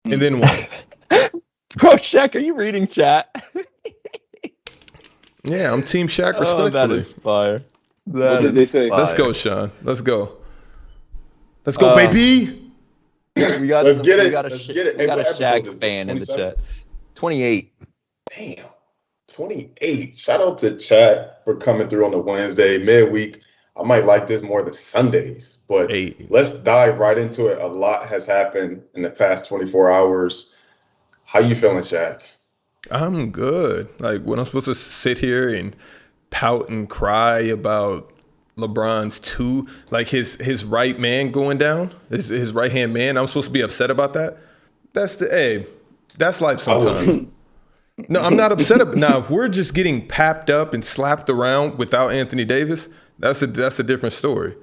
And then what? Bro, Shaq, are you reading chat? Yeah, I'm Team Shaq Oh, respectfully. that is fire. What did they say? Let's go, Sean. Let's go. Let's go, baby. We got Let's get it. We got a Let's get it. We got Hey, a what episode Shaq is this? fan in the 27? chat. 28. Damn. 28. Shout out to chat for coming through on the Wednesday, midweek. I might like this more than Sundays, but let's dive right into it. A lot has happened in the past 24 hours. How you feeling, Shaq? I'm good. Like, when I'm supposed to sit here and pout and cry about LeBron's his right man going down, his right hand man. I'm supposed to be upset about that. That's life sometimes. No, I'm not upset. Now, if we're just getting papped up and slapped around without Anthony Davis, that's a different story.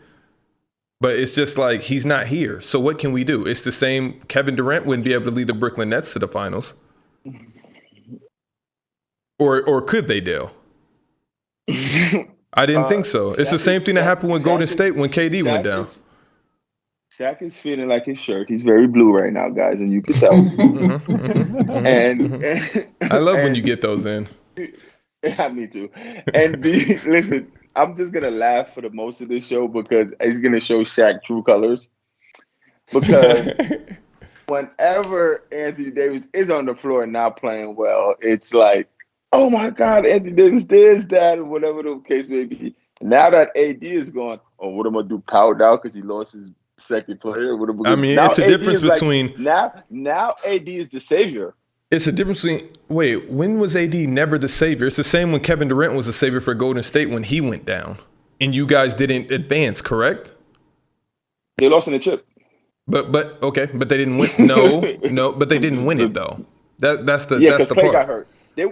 But it's just like he's not here. So what can we do? It's the same. Kevin Durant wouldn't be able to lead the Brooklyn Nets to the finals. Or could they, Dale? I didn't think so. It's the same thing that happened with Golden State when KD went down. Shaq is feeling like his shirt. He's very blue right now, guys, and you can tell. And I love when you get those in. Yeah, me too. And listen, I'm just gonna laugh for the most of this show because it's gonna show Shaq true colors. Because whenever Anthony Davis is on the floor and not playing well, it's like, oh my God, Anthony Davis this, that, or whatever the case may be. Now that AD is gone, oh, what am I gonna do? Power down because he lost his second player? What am I I mean, now it's a AD difference is between now AD is the savior. It's a difference between when was AD never the savior? It's the same when Kevin Durant was the savior for Golden State when he went down, and you guys didn't advance, correct? They lost in the chip. But they didn't win. No, but they didn't win it though. That's the Clay part. got hurt. They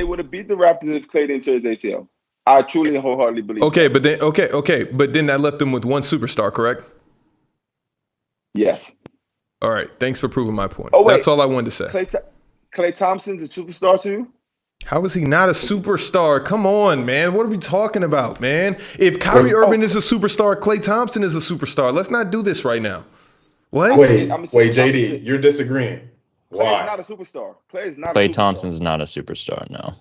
would have beat the Raptors if Clay didn't tear his ACL. I truly wholeheartedly believe. But then that left them with one superstar, correct? Yes. All right. Thanks for proving my point. Oh, wait. That's all I wanted to say. Klay Thompson's a superstar too? How is he not a superstar? Come on, man. What are we talking about, man? If Kyrie Irving is a superstar, Klay Thompson is a superstar. Let's not do this right now. What? Wait, JD, you're disagreeing. Why? Klay is not a superstar. Klay Thompson's not a superstar, no.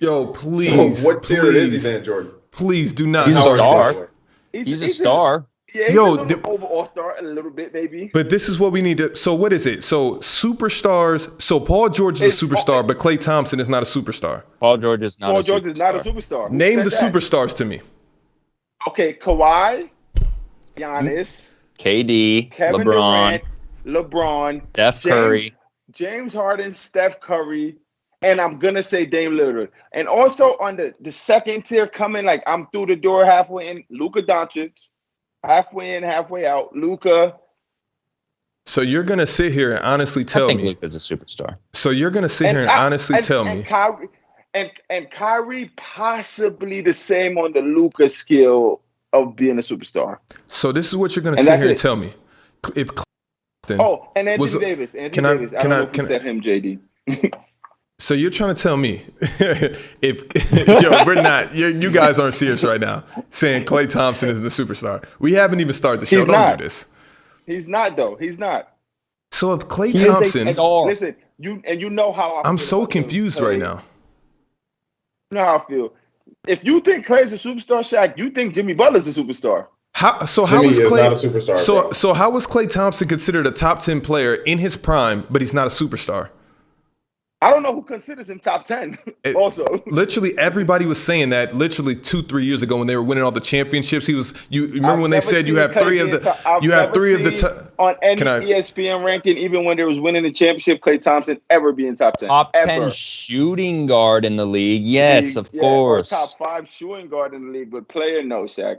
Yo, please. So what tier is he then, Jordan? Please do not. He's a start star. He's a star. Yeah, he's over all-star a little bit, maybe. But this is what we need to. So what is it? So superstars. So Paul George is a superstar, but Klay Thompson is not a superstar. Paul George is not a superstar. Name the superstars to me. Okay, Kawhi, Giannis, KD, Kevin Durant, LeBron, Steph Curry, James Harden, Steph Curry, and I'm gonna say Dame Lillard. And also on the second tier coming, like I'm through the door halfway in, Luka Doncic. Halfway in, halfway out, Luka. So you're gonna sit here and honestly tell me Luka's a superstar. So you're gonna sit here and honestly tell me Kyrie, and Kyrie possibly the same on the Luka scale of being a superstar. So this is what you're gonna sit here and tell me. If and Anthony Davis. I don't know if you said him, JD. So you're trying to tell me we're not, you guys aren't serious right now saying Klay Thompson is the superstar. We haven't even started the show. Don't do this. He's not though. He's not. So if Klay Thompson, listen, you know how I'm so confused right now. You know how I feel. If you think Klay's a superstar, Shaq, you think Jimmy Butler's a superstar. How is Klay not a superstar? So how was Klay Thompson considered a top 10 player in his prime, but he's not a superstar? I don't know who considers him top 10 also. Literally everybody was saying that literally 2-3 years ago when they were winning all the championships. You remember when they said you have three of the on any ESPN ranking, even when they was winning the championship, Klay Thompson ever be in top 10. Top 10 shooting guard in the league. Yes, of course. Top 5 shooting guard in the league, but player no, Shaq.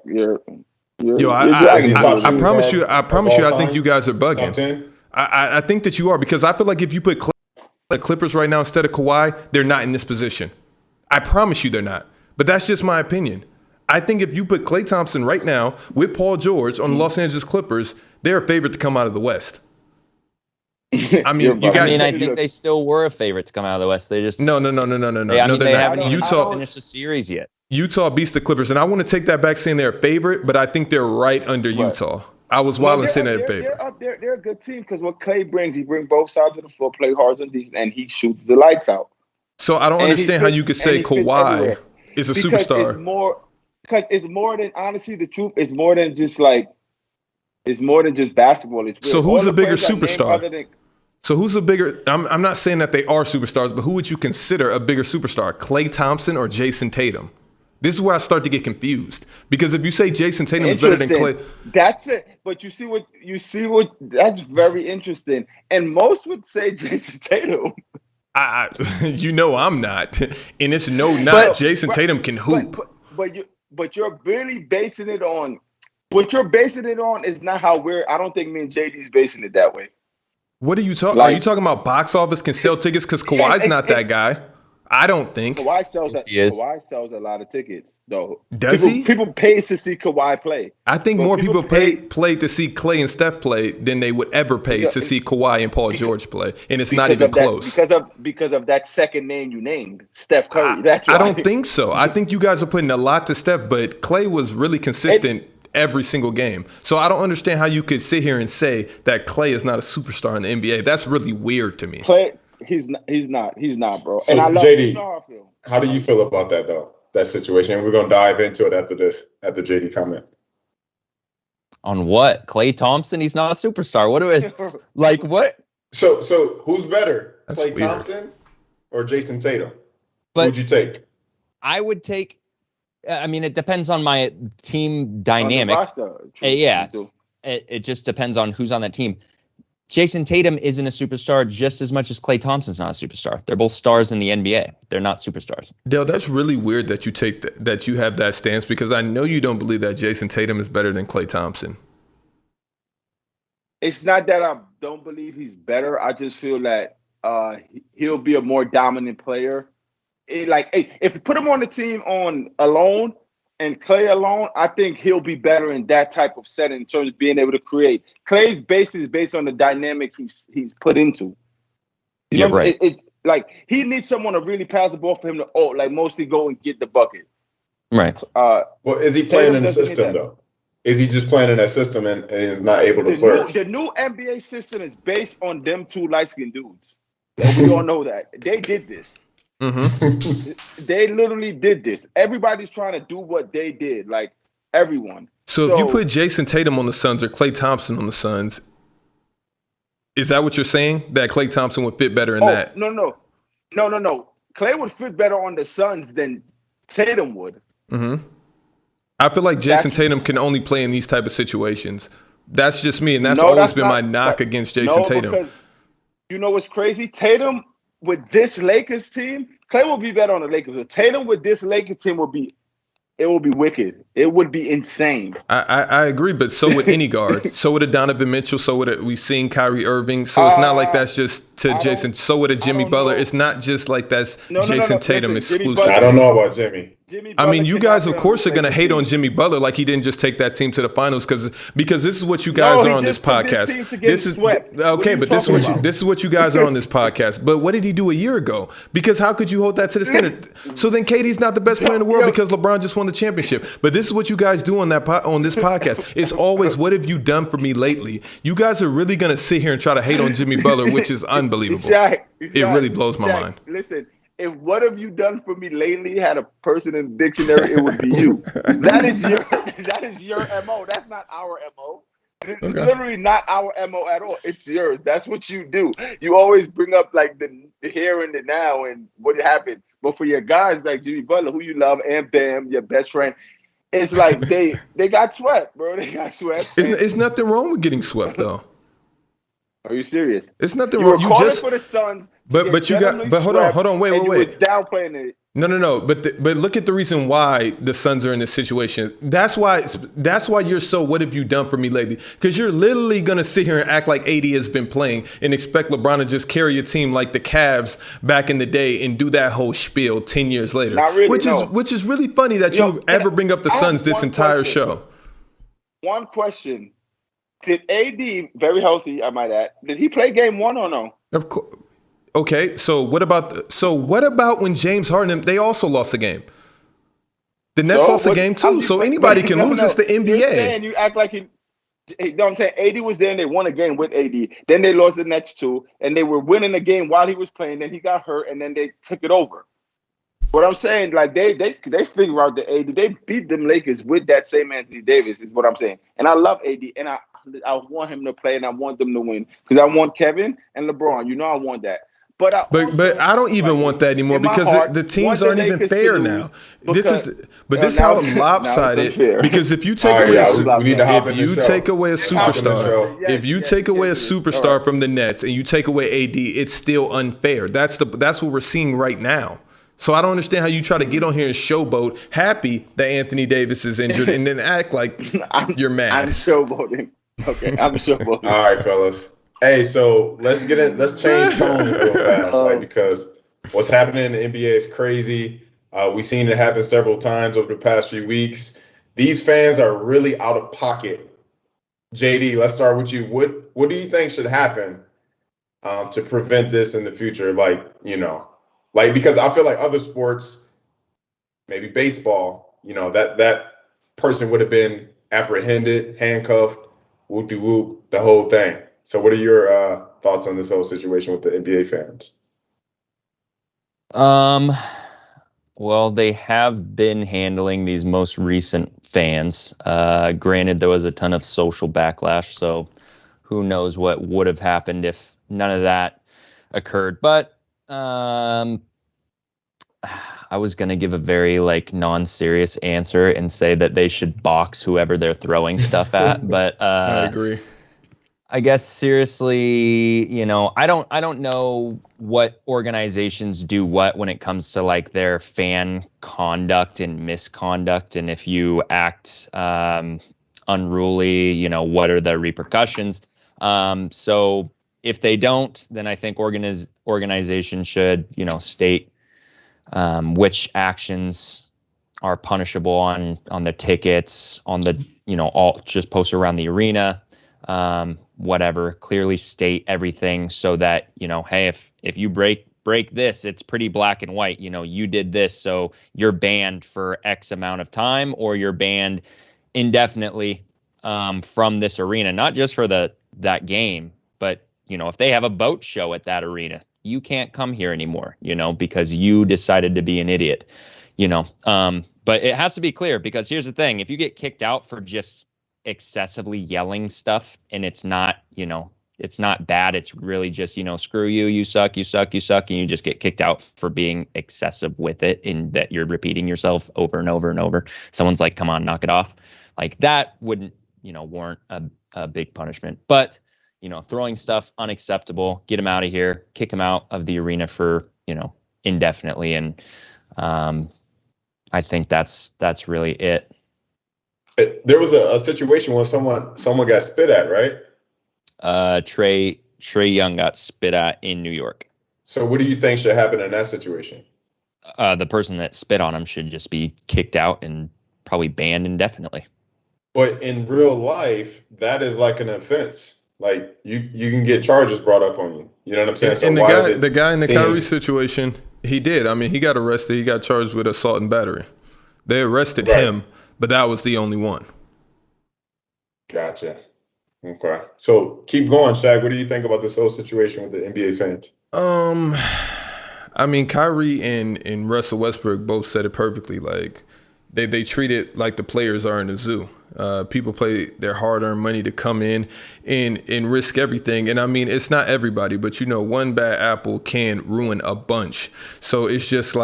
I promise you, I think you guys are bugging. I think that you are, because I feel like if you put the Clippers right now instead of Kawhi, they're not in this position. I promise you they're not. But that's just my opinion. I think if you put Klay Thompson right now with Paul George on the Los Angeles Clippers, they're a favorite to come out of the West. I mean, I think they still were a favorite to come out of the West. They just no. They haven't even finished the series yet. Utah beats the Clippers, and I want to take that back saying they're a favorite, but I think they're right under Utah. I was wild and saying that in paper. They're up there. They're a good team because what Clay brings, he brings both sides of the floor, play hard on defense, and he shoots the lights out. So I don't understand how you could say Kawhi is a superstar. Because it's more than, honestly, the truth is more than just like, it's more than just basketball. It's so who's a bigger superstar? So who's a bigger? I'm not saying that they are superstars, but who would you consider a bigger superstar? Klay Thompson or Jason Tatum? This is where I start to get confused because if you say Jason Tatum is better than Klay, that's it. But you see what that's very interesting. And most would say Jason Tatum. I'm not, and it's Jason Tatum can hoop. But you're really basing it on. What you're basing it on is not how I don't think me and JD's basing it that way. What are you talking? Are you talking about box office can sell tickets? Because Kawhi's not that guy. I don't think Kawhi sells a lot of tickets, though. Does he? People pay to see Kawhi play. I think more people pay to see Klay and Steph play than they would ever pay to see Kawhi and Paul George play, and it's not even close. Because of that second name you named, Steph Curry. That's why. I don't think so. I think you guys are putting a lot to Steph, but Klay was really consistent every single game. So I don't understand how you could sit here and say that Klay is not a superstar in the NBA. That's really weird to me. Klay, he's not, bro. So, and JD, how do you feel about that, though, that situation? We're going to dive into it after JD comment. On what? Klay Thompson? He's not a superstar. What do I like? What? So who's better, Klay Thompson or Jason Tatum? But who'd you take? I would take. I mean, it depends on my team dynamic. Yeah, it just depends on who's on that team. Jason Tatum isn't a superstar just as much as Klay Thompson's not a superstar. They're both stars in the NBA. They're not superstars. Dale, that's really weird that you that you have that stance because I know you don't believe that Jason Tatum is better than Klay Thompson. It's not that I don't believe he's better. I just feel that he'll be a more dominant player. If you put him on the team alone and Klay alone, I think he'll be better in that type of setting in terms of being able to create. Klay's base is based on the dynamic he's put into. Right. It's like he needs someone to really pass the ball for him to mostly go and get the bucket. Right. Well, is he playing in the system though? Is he just playing in that system and is not able to flourish? The new NBA system is based on them two light-skinned dudes. We all know that. They did this. Mm-hmm. They literally did this. Everybody's trying to do what they did, like everyone. So if you put Jason Tatum on the Suns or Klay Thompson on the Suns, is that what you're saying? That Klay Thompson would fit better in that? No. Klay would fit better on the Suns than Tatum would. Mm-hmm. I feel like Jason Tatum can only play in these type of situations. That's just me, and that's always been my knock against Jason Tatum. Because you know what's crazy? Tatum with this Lakers team, Klay will be better on the Lakers. But Tatum with this Lakers team will be wicked. It would be insane. I agree, but so would any guard. So would a Donovan Mitchell. So would we've seen Kyrie Irving. So it's not like that's just to Jason. So would a Jimmy Butler. It's not just like that's Jason Tatum exclusive. I don't know about Jimmy. I mean, you guys, of course, are going to hate on Jimmy Butler like he didn't just take that team to the finals because this is what you guys are on this podcast. This is okay, but this is what you guys are on this podcast. But what did he do a year ago? Because how could you hold that to the standard? So then KD's not the best player in the world because LeBron just won the championship. But this is what you guys do on this podcast. It's always, what have you done for me lately? You guys are really going to sit here and try to hate on Jimmy Butler, which is unbelievable. It really blows my mind. Listen. If what have you done for me lately had a person in the dictionary, it would be you. That is your MO. That's not our MO. It's literally not our MO at all. It's yours. That's what you do. You always bring up like the here and the now and what happened. But for your guys like Jimmy Butler, who you love, and Bam, your best friend, it's like they got swept, bro. They got swept. It's nothing wrong with getting swept though. Are you serious? It's nothing wrong. You calling for the Suns. But hold on, wait. You was downplaying it. No. But look at the reason why the Suns are in this situation. That's why you're so. What have you done for me lately? Because you're literally gonna sit here and act like AD has been playing and expect LeBron to just carry a team like the Cavs back in the day and do that whole spiel 10 years later. Not really, which is really funny that you ever bring up the Suns this entire show. One question. Did AD, very healthy, I might add, did he play game one or no? Of course. Okay, so what about when James Harden, they also lost a game? The Nets lost a game too, so anybody can lose. It's the NBA. You're saying you act like You know what I'm saying? AD was there and they won a game with AD. Then they lost the next two, and they were winning the game while he was playing. Then he got hurt, and then they took it over. What I'm saying, like they figure out the AD. They beat them Lakers with that same Anthony Davis, is what I'm saying. And I love AD, and I want him to play, and I want them to win because I want Kevin and LeBron. You know, I want that. But I don't even want that anymore because the teams aren't even fair now. This is how lopsided. Because if you take away take away a superstar from the Nets and you take away AD, it's still unfair. That's what we're seeing right now. So I don't understand how you try to get on here and showboat, happy that Anthony Davis is injured, and then act like you're mad. I'm showboating. Okay, I'm showboating. All right, fellas. Hey, so let's change tone real fast, because what's happening in the NBA is crazy. We've seen it happen several times over the past few weeks. These fans are really out of pocket. JD, let's start with you. What do you think should happen to prevent this in the future? Because I feel like other sports, maybe baseball, that person would have been apprehended, handcuffed, whoop-de-whoop, the whole thing. So what are your thoughts on this whole situation with the NBA fans? Well, they have been handling these most recent fans. Granted, there was a ton of social backlash, so who knows what would have happened if none of that occurred. But I was going to give a very non-serious answer and say that they should box whoever they're throwing stuff at. But I agree. I guess seriously, I don't know what organizations do what when it comes to their fan conduct and misconduct, and if you act unruly, what are the repercussions? So if they don't, then I think organizations should, state which actions are punishable on the tickets, on the all just post around the arena. Whatever, clearly state everything so that, hey, if you break this, it's pretty black and white, you did this, so you're banned for X amount of time, or you're banned indefinitely from this arena, not just for that game, but, if they have a boat show at that arena, you can't come here anymore, because you decided to be an idiot, but it has to be clear, because here's the thing, if you get kicked out for just excessively yelling stuff and it's not bad, it's really just screw you, you suck, and you just get kicked out for being excessive with it, and that you're repeating yourself over and over and over. Someone's like, come on, knock it off. That wouldn't warrant a big punishment. But throwing stuff, unacceptable. Get them out of here, kick them out of the arena for indefinitely. And I think that's really it. There was a situation where someone got spit at, right? Trae Young got spit at in New York. So what do you think should happen in that situation? The person that spit on him should just be kicked out and probably banned indefinitely. But in real life, that is like an offense. You can get charges brought up on you. You know what I'm saying? So and the guy in the Kyrie situation, he did. I mean, he got arrested. He got charged with assault and battery. They arrested him. But that was the only one. Gotcha. Okay. So keep going, Shaq. What do you think about this whole situation with the NBA fans? I mean, Kyrie and Russell Westbrook both said it perfectly. They treat it like the players are in a zoo. People play their hard-earned money to come in and risk everything. And I mean, it's not everybody, but one bad apple can ruin a bunch. So it's just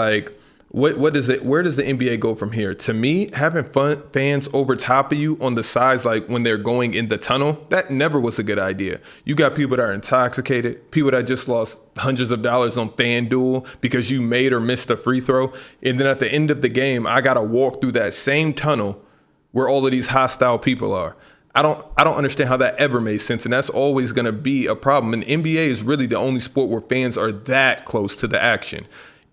where does the NBA go from here? To me, having fans over top of you on the sides, when they're going in the tunnel, that never was a good idea. You got people that are intoxicated, people that just lost hundreds of dollars on FanDuel because you made or missed a free throw. And then at the end of the game, I got to walk through that same tunnel where all of these hostile people are. I don't understand how that ever made sense. And that's always going to be a problem. And NBA is really the only sport where fans are that close to the action.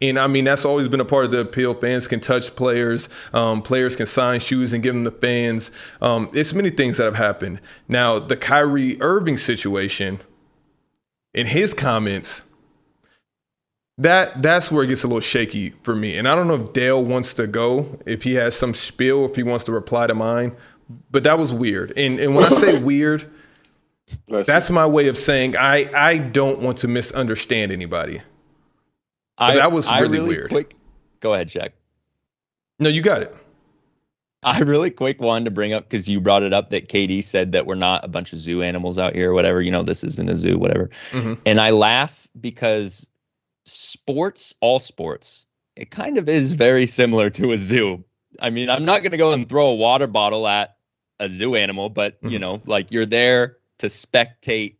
And I mean, that's always been a part of the appeal. Fans can touch players. Players can sign shoes and give them to fans. It's many things that have happened. Now, the Kyrie Irving situation, in his comments, that's where it gets a little shaky for me. And I don't know if Dale wants to go, if he has some spiel, if he wants to reply to mine. but that was weird. And when I say weird, that's my way of saying I don't want to misunderstand anybody. But that was really weird. Go ahead, Shaq. No, you got it. I really quick wanted to bring up, because you brought it up, that KD said that we're not a bunch of zoo animals out here or whatever. This isn't a zoo, whatever. Mm-hmm. And I laugh because all sports, it kind of is very similar to a zoo. I mean, I'm not going to go and throw a water bottle at a zoo animal, but, like, you're there to spectate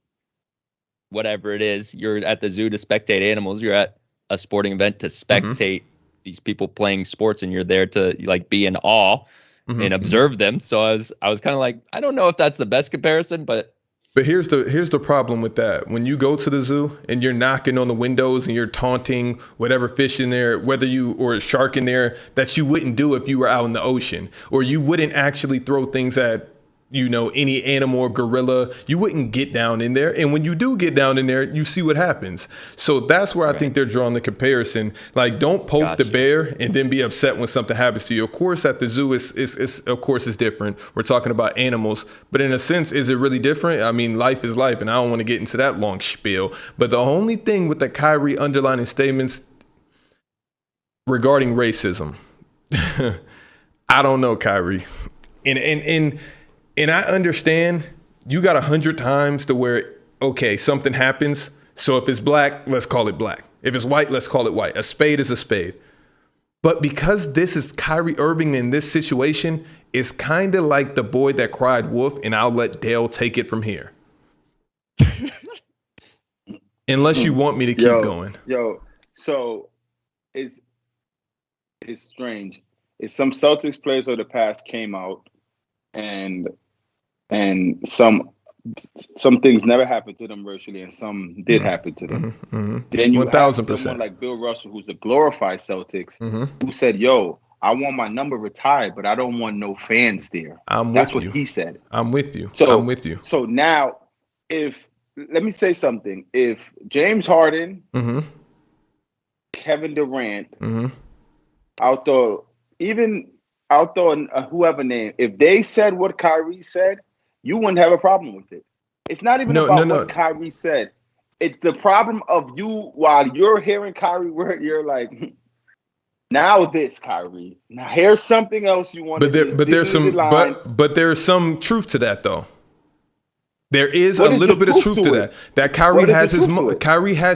whatever it is. You're at the zoo to spectate animals. You're at a sporting event to spectate these people playing sports, and you're there to, like, be in awe and observe them. So I was kind of like, I don't know if that's the best comparison, but here's the problem with that. When you go to the zoo and you're knocking on the windows and you're taunting whatever fish in there, or a shark in there, that you wouldn't do if you were out in the ocean, or you wouldn't actually throw things at any animal or gorilla, you wouldn't get down in there. And when you do get down in there, you see what happens. So that's where I think they're drawing the comparison. Like, don't poke the bear and then be upset when something happens to you. Of course, at the zoo is different. We're talking about animals, but in a sense, is it really different? I mean, life is life, and I don't want to get into that long spiel. But the only thing with the KYRIE underlining statements regarding racism, I don't know, KYRIE. And I understand you got 100 times to where, okay, something happens. So if it's black, let's call it black. If it's white, let's call it white. A spade is a spade. But because this is Kyrie Irving in this situation, it's kind of like the boy that cried wolf, and I'll let Dale take it from here. Unless you want me to keep going. So it's strange. It's some Celtics players of the past came out, and some things never happened to them racially, and some did happen to them. Then you have someone like Bill Russell, who's a glorified Celtics, who said, "Yo, I want my number retired, but I don't want no fans there." That's what he said. I'm with you. So now, let me say something. If James Harden, Kevin Durant, I'll throw whoever name. If they said what Kyrie said, you wouldn't have a problem with it. It's not even about what Kyrie said. It's the problem of you, while you're hearing Kyrie word, you're like, now this, Kyrie. Now here's something else you want to do. But there's some truth to that, though. There is a little bit of truth to that. That Kyrie has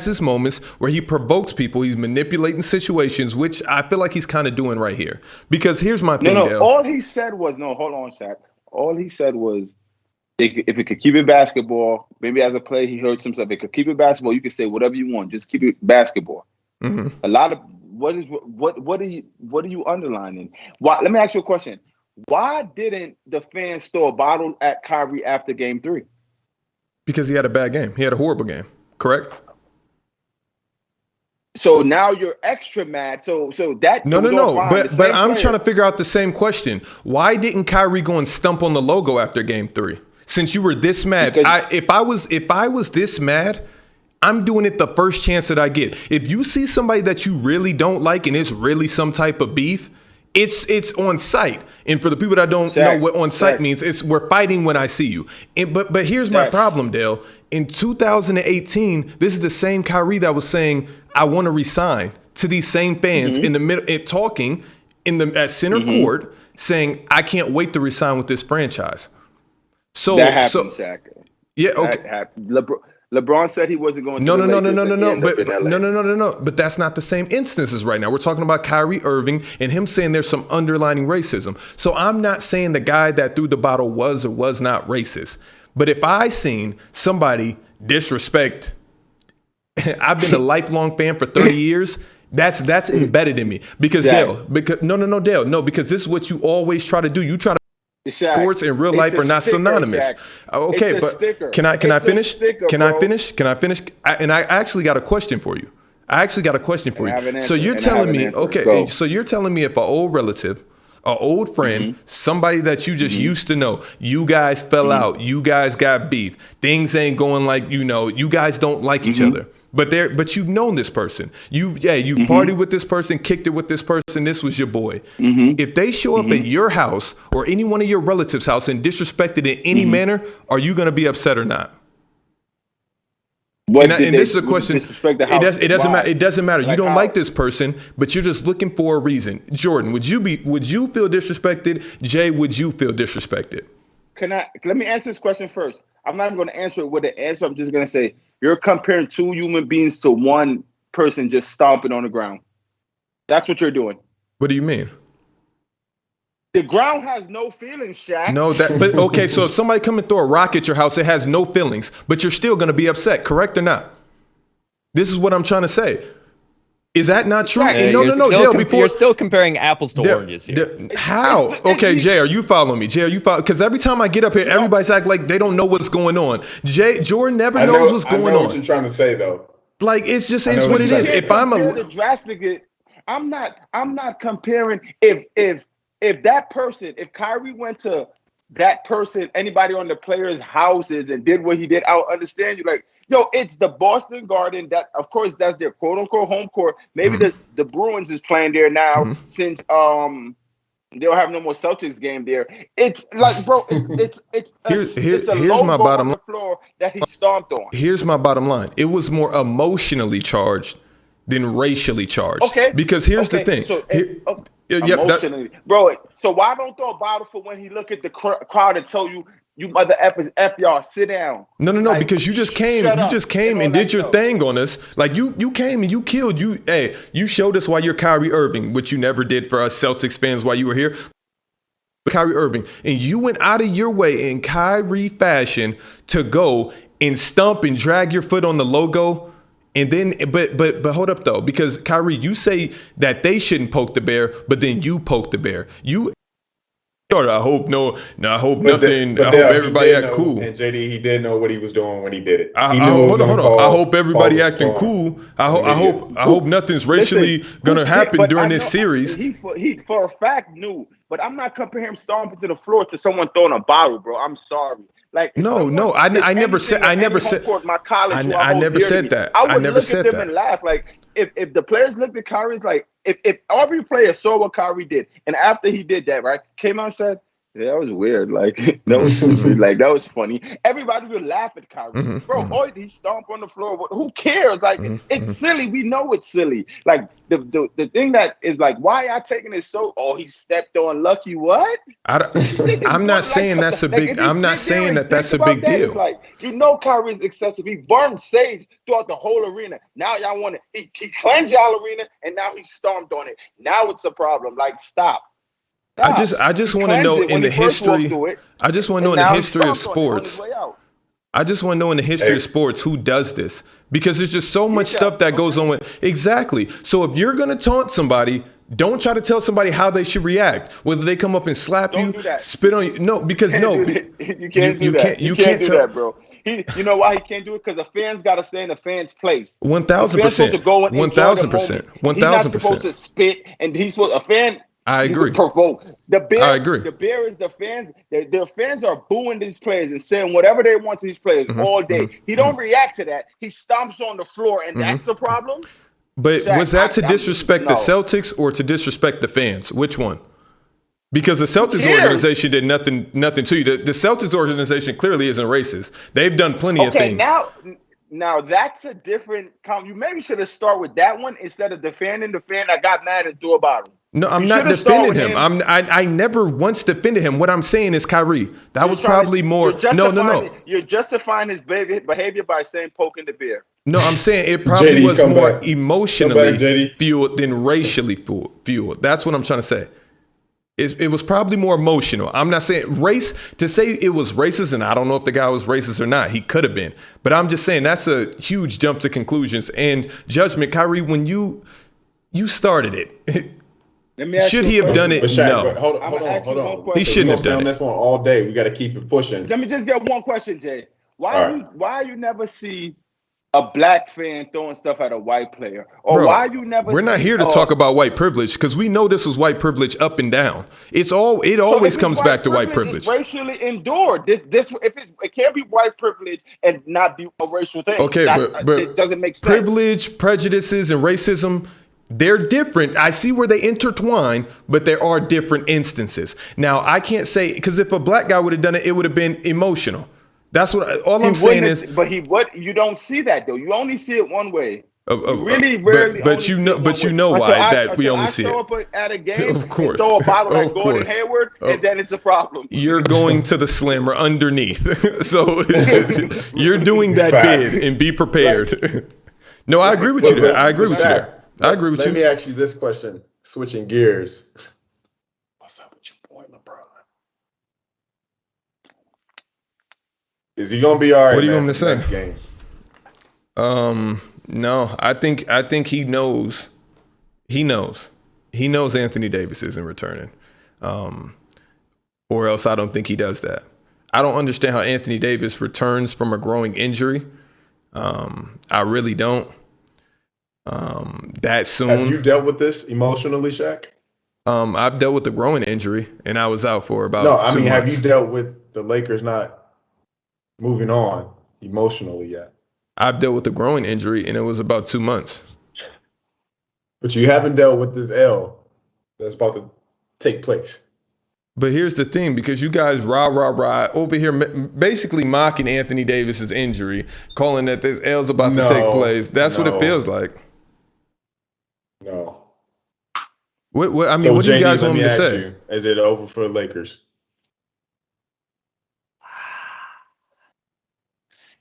his moments where he provokes people. He's manipulating situations, which I feel like he's kind of doing right here. Because here's my thing, Dale. All he said was, hold on, Shaq. All he said was, if it could keep it basketball, maybe as a player he hurts himself. If it could keep it basketball, you can say whatever you want. Just keep it basketball. A lot of what are you underlining? Why? Let me ask you a question. Why didn't the fans throw a bottle at Kyrie after Game 3? Because he had a bad game. He had a horrible game. Correct? So now you're extra mad. So that no. But I'm trying to figure out the same question. Why didn't Kyrie go and stump on the logo after Game 3? Since you were this mad, if I was this mad, I'm doing it the first chance that I get. If you see somebody that you really don't like and it's really some type of beef, it's on site. And for the people that don't know what on site means, it's we're fighting when I see you. But here's my problem, Dale. In 2018, this is the same Kyrie that was saying, I want to resign, to these same fans in the middle, talking at center court, saying, I can't wait to resign with this franchise. So that happened, Shaq. Yeah, okay. That happened. LeBron said he wasn't going to No. But that's not the same instances right now. We're talking about Kyrie Irving and him saying there's some underlining racism. So I'm not saying the guy that threw the bottle was or was not racist. But if I seen somebody disrespect, I've been a lifelong fan for 30 years. That's embedded in me. Because Dale, because this is what you always try to do. You try to sports in real life are not synonymous. Okay, but can I finish? Can I finish? And I actually got a question for you. So you're telling me, so you're telling me if an old relative, an old friend, somebody that you just used to know, you guys fell out, you guys got beef, things ain't going like, you guys don't like each other. But you've known this person. You partied with this person, kicked it with this person. This was your boy. If they show up at your house or any one of your relatives' house and disrespected in any manner, are you going to be upset or not? And this is a question. It doesn't matter. It doesn't matter. You don't like this person, but you're just looking for a reason. Jordan, would you feel disrespected? Jay, would you feel disrespected? Let me answer this question first. I'm not even going to answer it with an answer. I'm just going to say you're comparing two human beings to one person just stomping on the ground. That's what you're doing. What do you mean? The ground has no feelings, Shaq. No, but okay, so if somebody come and throw a rock at your house, it has no feelings, but you're still going to be upset, correct or not? This is what I'm trying to say. Is that not true? Hey, no, Dale, you're still comparing apples to oranges here. How? Okay, Jay, are you following me? Jay, are you following? Because every time I get up here, everybody's act like they don't know what's going on. Jordan never knows what's going on. I know what you're trying to say, though. Like, it's just is what it is. If I'm I'm not comparing if that person, if Kyrie went to that person, anybody on the players' houses and did what he did, I'll understand you. Like, yo, it's the Boston Garden. That, of course, that's their quote unquote home court. Maybe the Bruins is playing there now since they'll have no more Celtics game there. It's like, bro, it's a logo my bottom on the floor that he stomped on. Here's my bottom line. It was more emotionally charged than racially charged. Okay. Because here's the thing. So, emotionally, bro. So why don't throw a bottle for when he look at the crowd and tell you mother effers, F y'all, sit down. No, like, because you just came and did your thing on us. Like you came and you killed you showed us why you're Kyrie Irving, which you never did for us Celtics fans while you were here. Kyrie Irving, and you went out of your way in Kyrie fashion to go and stump and drag your foot on the logo. And then, but hold up though, because Kyrie, you say that they shouldn't poke the bear, but then you poke the bear. I hope nothing. I hope everybody act cool. And JD, he did know what he was doing when he did it. Hold on. I hope everybody acting cool. I hope nothing's racially gonna happen during this series. He for a fact knew, but I'm not comparing him stomping to the floor to someone throwing a bottle, bro. I'm sorry. Like I never said my college. I never said that. I would look at them and laugh. Like if the players looked at Kyrie, like if every player saw what Kyrie did, and after he did that, right, came out and said, yeah, that was weird. Like that was like that was funny. Everybody would laugh at Kyrie, bro. He stomped on the floor. Who cares? Like it's silly. We know it's silly. Like the thing that is like, why y'all taking it so? Oh, he stepped on Lucky. What? I'm not saying that's a big. I'm not saying that's a big deal. It's like Kyrie is excessive. He burned sage throughout the whole arena. Now y'all want to he cleansed y'all arena, and now he stomped on it. Now it's a problem. Like stop. I just want to know in the history. I just want to know in the history of sports. I just want to know in the history of sports who does this, because there's just so much stuff that goes on with exactly. So if you're gonna taunt somebody, don't try to tell somebody how they should react. Whether they come up and slap you, spit on you. No, because you can't do that. You can't do that, bro. You know why he can't do it? Because the fans got to stay in the fans' place. 1,000%. 1,000%. He's not supposed to spit, and he's supposed a fan. I agree. Provoke the bear. I agree. The bear is the fans. Their fans are booing these players and saying whatever they want to these players all day. He don't react to that. He stomps on the floor, and that's a problem. But Shaq, was that to disrespect the Celtics or to disrespect the fans? Which one? Because the Celtics organization did nothing to you. The Celtics organization clearly isn't racist. They've done plenty of things. Now that's a different. You maybe should have started with that one instead of defending the fan that got mad and threw a bottle. No, I'm not defending him. I never once defended him. What I'm saying is Kyrie. That was probably more. No. You're justifying his behavior by saying poking the bear. No, I'm saying it probably was more emotionally fueled than racially fueled. That's what I'm trying to say. It was probably more emotional. I'm not saying race to say it was racist, and I don't know if the guy was racist or not. He could have been, but I'm just saying that's a huge jump to conclusions and judgment. Kyrie, when you started it. Should he have done it? No. Hold on. He shouldn't have done it. This one all day. We got to keep it pushing. Let me just get one question, Jay. Why you never see a black fan throwing stuff at a white player, or Bro, why you never? We're not here to talk about white privilege because we know this was white privilege up and down. It always comes back to white privilege. It's racially endured. It can't be white privilege and not be a racial thing. Okay, but it doesn't make sense. Privilege, prejudices, and racism, they're different. I see where they intertwine, but there are different instances. Now, I can't say because if a black guy would have done it, it would have been emotional. That's what all I'm saying is. But you don't see that though. You only see it one way. Really rarely. But you know why we only see it. Show up at a game, of course, throw a bottle at Gordon Hayward, and then it's a problem. You're going to the slammer underneath, so you're doing that bid and be prepared. No, I agree with you there. I agree with you there. I agree with you. Let me ask you this question. Switching gears. What's up with your boy LeBron? Is he gonna be all right? What do you want me to say? Next game? No, I think he knows. He knows Anthony Davis isn't returning. Or else I don't think he does that. I don't understand how Anthony Davis returns from a growing injury. I really don't. That soon. Have you dealt with this emotionally, Shaq? I've dealt with a growing injury, and I was out for about 2 months. Have you dealt with the Lakers not moving on emotionally yet? I've dealt with a growing injury, and it was about 2 months. But you haven't dealt with this L that's about to take place. But here's the thing, because you guys rah over here basically mocking Anthony Davis's injury, calling that this L's about to take place. That's what it feels like. No. What do you guys want me to say? You, is it over for the Lakers?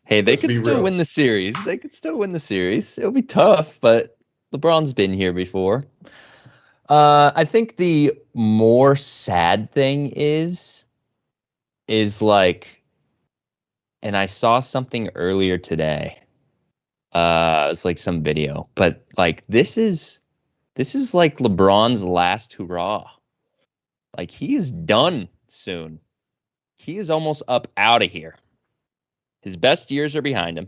Hey, they could still win the series. They could still win the series. It'll be tough, but LeBron's been here before. I think the more sad thing is like, and I saw something earlier today. It's like some video, but like this is like LeBron's last hurrah. Like he is done soon. He is almost up out of here. His best years are behind him.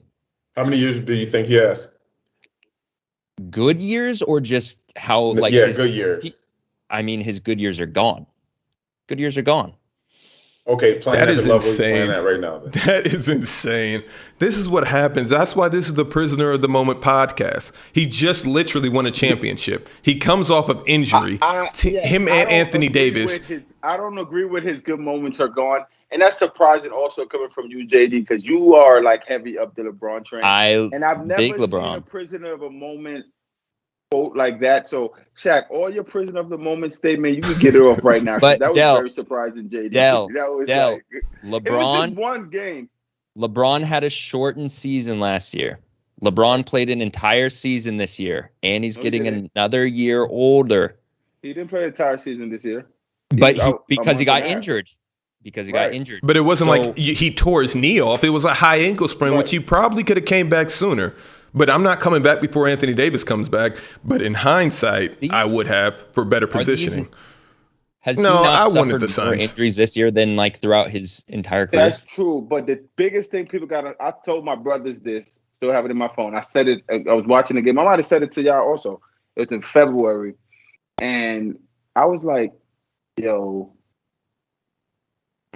How many years do you think he has? Good years or just how like good years. His good years are gone. Good years are gone. Okay, playing that at is the level insane. He's playing at right now. Then. That is insane. This is what happens. That's why this is the Prisoner of the Moment podcast. He just literally won a championship. He comes off of injury. Him and Anthony Davis. I don't agree with his good moments are gone. And that's surprising also coming from you, JD, because you are like heavy up the LeBron train. I've never seen a prisoner of a moment quote like that. So, Shaq, all your prisoner of the moment statement, you can get it off right now. But that was very surprising, JD. Del, like, LeBron, it was just one game. LeBron had a shortened season last year. LeBron played an entire season this year, and he's getting another year older. He didn't play the entire season this year. But because he got injured. Because he got injured. But it wasn't like he tore his knee off. It was a high ankle sprain, which he probably could have came back sooner. But I'm not coming back before Anthony Davis comes back. But in hindsight, I would have for better positioning. Has he not suffered more injuries this year than like throughout his entire career? That's true. But the biggest thing people I told my brothers this, still have it in my phone. I said it, I was watching the game. I might have said it to y'all also. It was in February. And I was like, yo,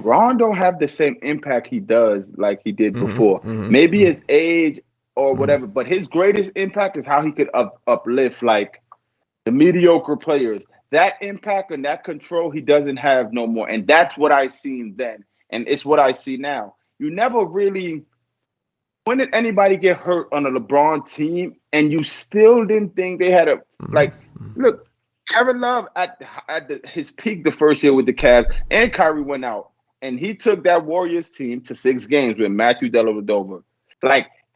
Ron don't have the same impact he does like he did before. Maybe his age or whatever, but his greatest impact is how he could uplift like the mediocre players. That impact and that control he doesn't have no more. And that's what I seen then. And it's what I see now. You never really, when did anybody get hurt on a LeBron team and you still didn't think they had look, Kevin Love at his peak the first year with the Cavs and Kyrie went out. And he took that Warriors team to 6 games with Matthew Dellavedova.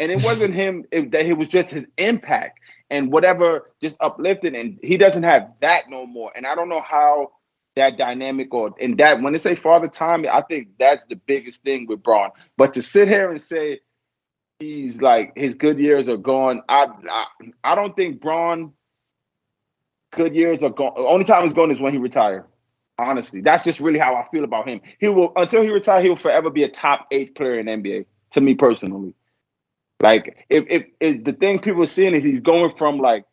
And it wasn't him, it was just his impact and whatever just uplifted. And he doesn't have that no more. And I don't know how that dynamic and that when they say Father Time, I think that's the biggest thing with Bron. But to sit here and say he's like his good years are gone, I don't think Bron good years are gone. The only time he's gone is when he retired. Honestly, that's just really how I feel about him. He will, until he retires, he will forever be a top 8 player in the NBA, to me personally. Like if the thing people are seeing is he's going from like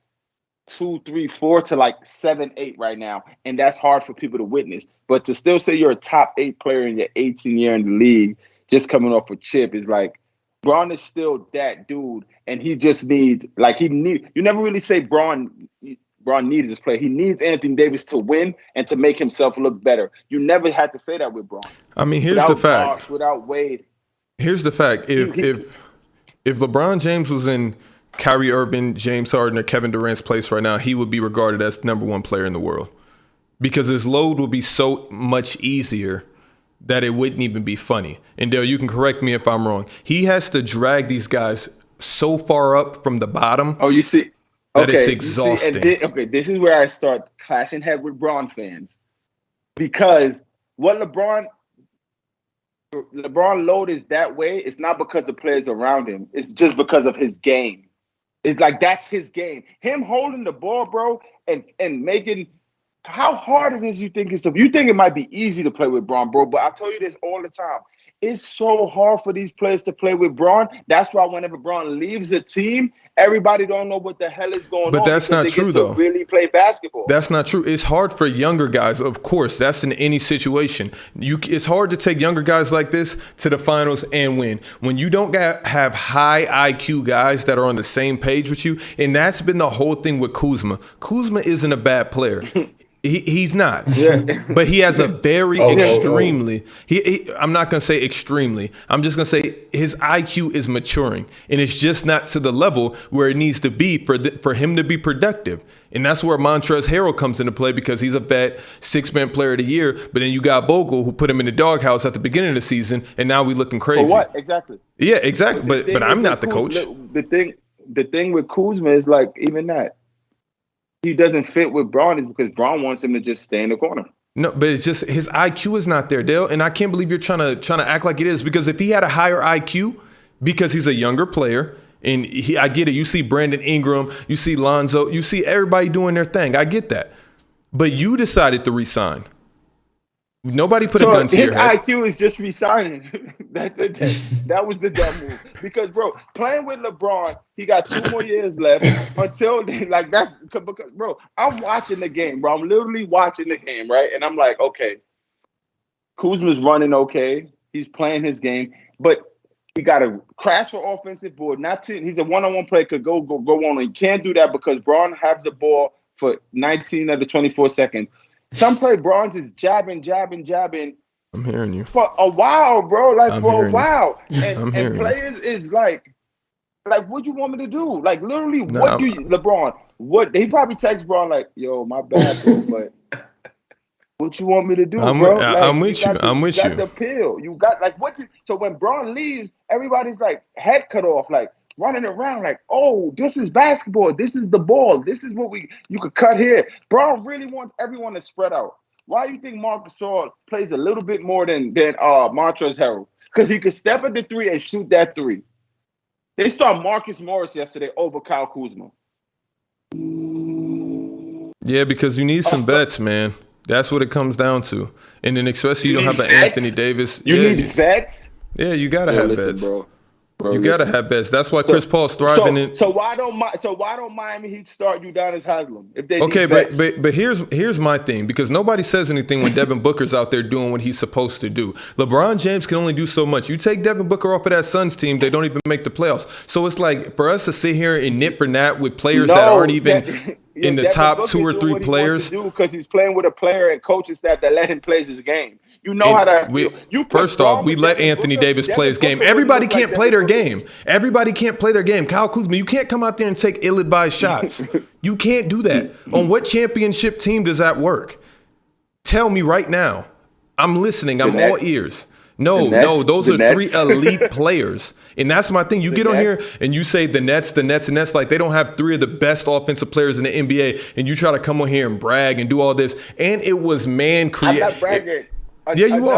2, 3, 4 to like 7, 8 right now, and that's hard for people to witness. But to still say you're a top 8 player in your 18th year in the league, just coming off a chip, is like Bron is still that dude, and he just needs you never really say Bron needs this play. He needs Anthony Davis to win and to make himself look better. You never had to say that with Bron. I mean, here's the fact. Bosh, without Wade. Here's the fact. If LeBron James was in Kyrie Irving, James Harden, or Kevin Durant's place right now, he would be regarded as the #1 player in the world because his load would be so much easier that it wouldn't even be funny. And Dale, you can correct me if I'm wrong. He has to drag these guys so far up from the bottom. Oh, you see, that it's exhausting. This is where I start clashing head with Bron fans, because what LeBron load is that way. It's not because the players around him. It's just because of his game. It's like that's his game. Him holding the ball, bro, and making. How hard it is you think it's? You think it might be easy to play with Bron, bro? But I tell you this all the time. It's so hard for these players to play with Bron. That's why whenever Bron leaves a team, everybody don't know what the hell is going on. But that's not true, though. Really play basketball. That's not true. It's hard for younger guys. Of course, that's in any situation. It's hard to take younger guys like this to the finals and win. When you don't have high IQ guys that are on the same page with you, and that's been the whole thing with Kuzma. Kuzma isn't a bad player. He's not, but he has a very extremely. I'm not gonna say extremely. I'm just gonna say his IQ is maturing, and it's just not to the level where it needs to be for him to be productive. And that's where Montrezl Harrell comes into play, because he's a vet, 6-man player of the year. But then you got Bogle, who put him in the doghouse at the beginning of the season, and now we looking crazy. For what exactly? Yeah, exactly. But I'm not the coach. The thing with Kuzma is like even that. He doesn't fit with Bron is because Bron wants him to just stay in the corner. No, but it's just his IQ is not there, Dale. And I can't believe you're trying to act like it is, because if he had a higher IQ, because he's a younger player, and I get it. You see Brandon Ingram, you see Lonzo, you see everybody doing their thing. I get that. But you decided to resign. Nobody put a gun to your head. His IQ is just resigning. That's it. That was the dumb move. Because, bro, playing with LeBron, he got 2 more years left until then. Like, that's because, bro, I'm watching the game, bro. I'm literally watching the game, right? And I'm like, okay, Kuzma's running okay. He's playing his game, but he got to crash for offensive board. He's a one-on-one player, could go on. He can't do that because Bron has the ball for 19 of the 24 seconds. Some play Bron's is jabbing. I'm hearing you. For a while, bro. Like, for a while. And players is like, what you want me to do? Like, literally, what do you, LeBron, he probably texts Bron like, yo, my bad, bro, but what you want me to do, bro? Like, I'm with you. You got the pill. You got, like, so when Bron leaves, everybody's like, head cut off, like, running around like, oh, this is basketball. This is the ball. This is what you could cut here. Bron really wants everyone to spread out. Why do you think Marc Gasol plays a little bit more than Montrezl Harrell? Because he could step at the 3 and shoot that 3. They start Marcus Morris yesterday over Kyle Kuzma. Yeah, because you need some bets, man. That's what it comes down to. And then especially you don't have an Anthony Davis. You need vets? Yeah, you got to have vets. Bro, you gotta have bets. That's why Chris Paul's thriving. So why don't Miami Heat start Udonis Haslem if they okay? Need vets? But here's my thing, because nobody says anything when Devin Booker's out there doing what he's supposed to do. LeBron James can only do so much. You take Devin Booker off of that Suns team, they don't even make the playoffs. So it's like for us to sit here and nip for nat with players that aren't even in the top 2 or 3 players. Because he's playing with a player and coaching staff that let him play his game. You know how that. First off, we let Anthony Davis play his game. Everybody can't play their game. Everybody can't play their game. Kyle Kuzma, you can't come out there and take ill-advised shots. You can't do that. On what championship team does that work? Tell me right now. I'm listening. I'm all ears. No, those are 3 elite players. And that's my thing. You get on here and you say the Nets, like they don't have 3 of the best offensive players in the NBA, and you try to come on here and brag and do all this. And it was man created. I'm not bragging. Yeah, you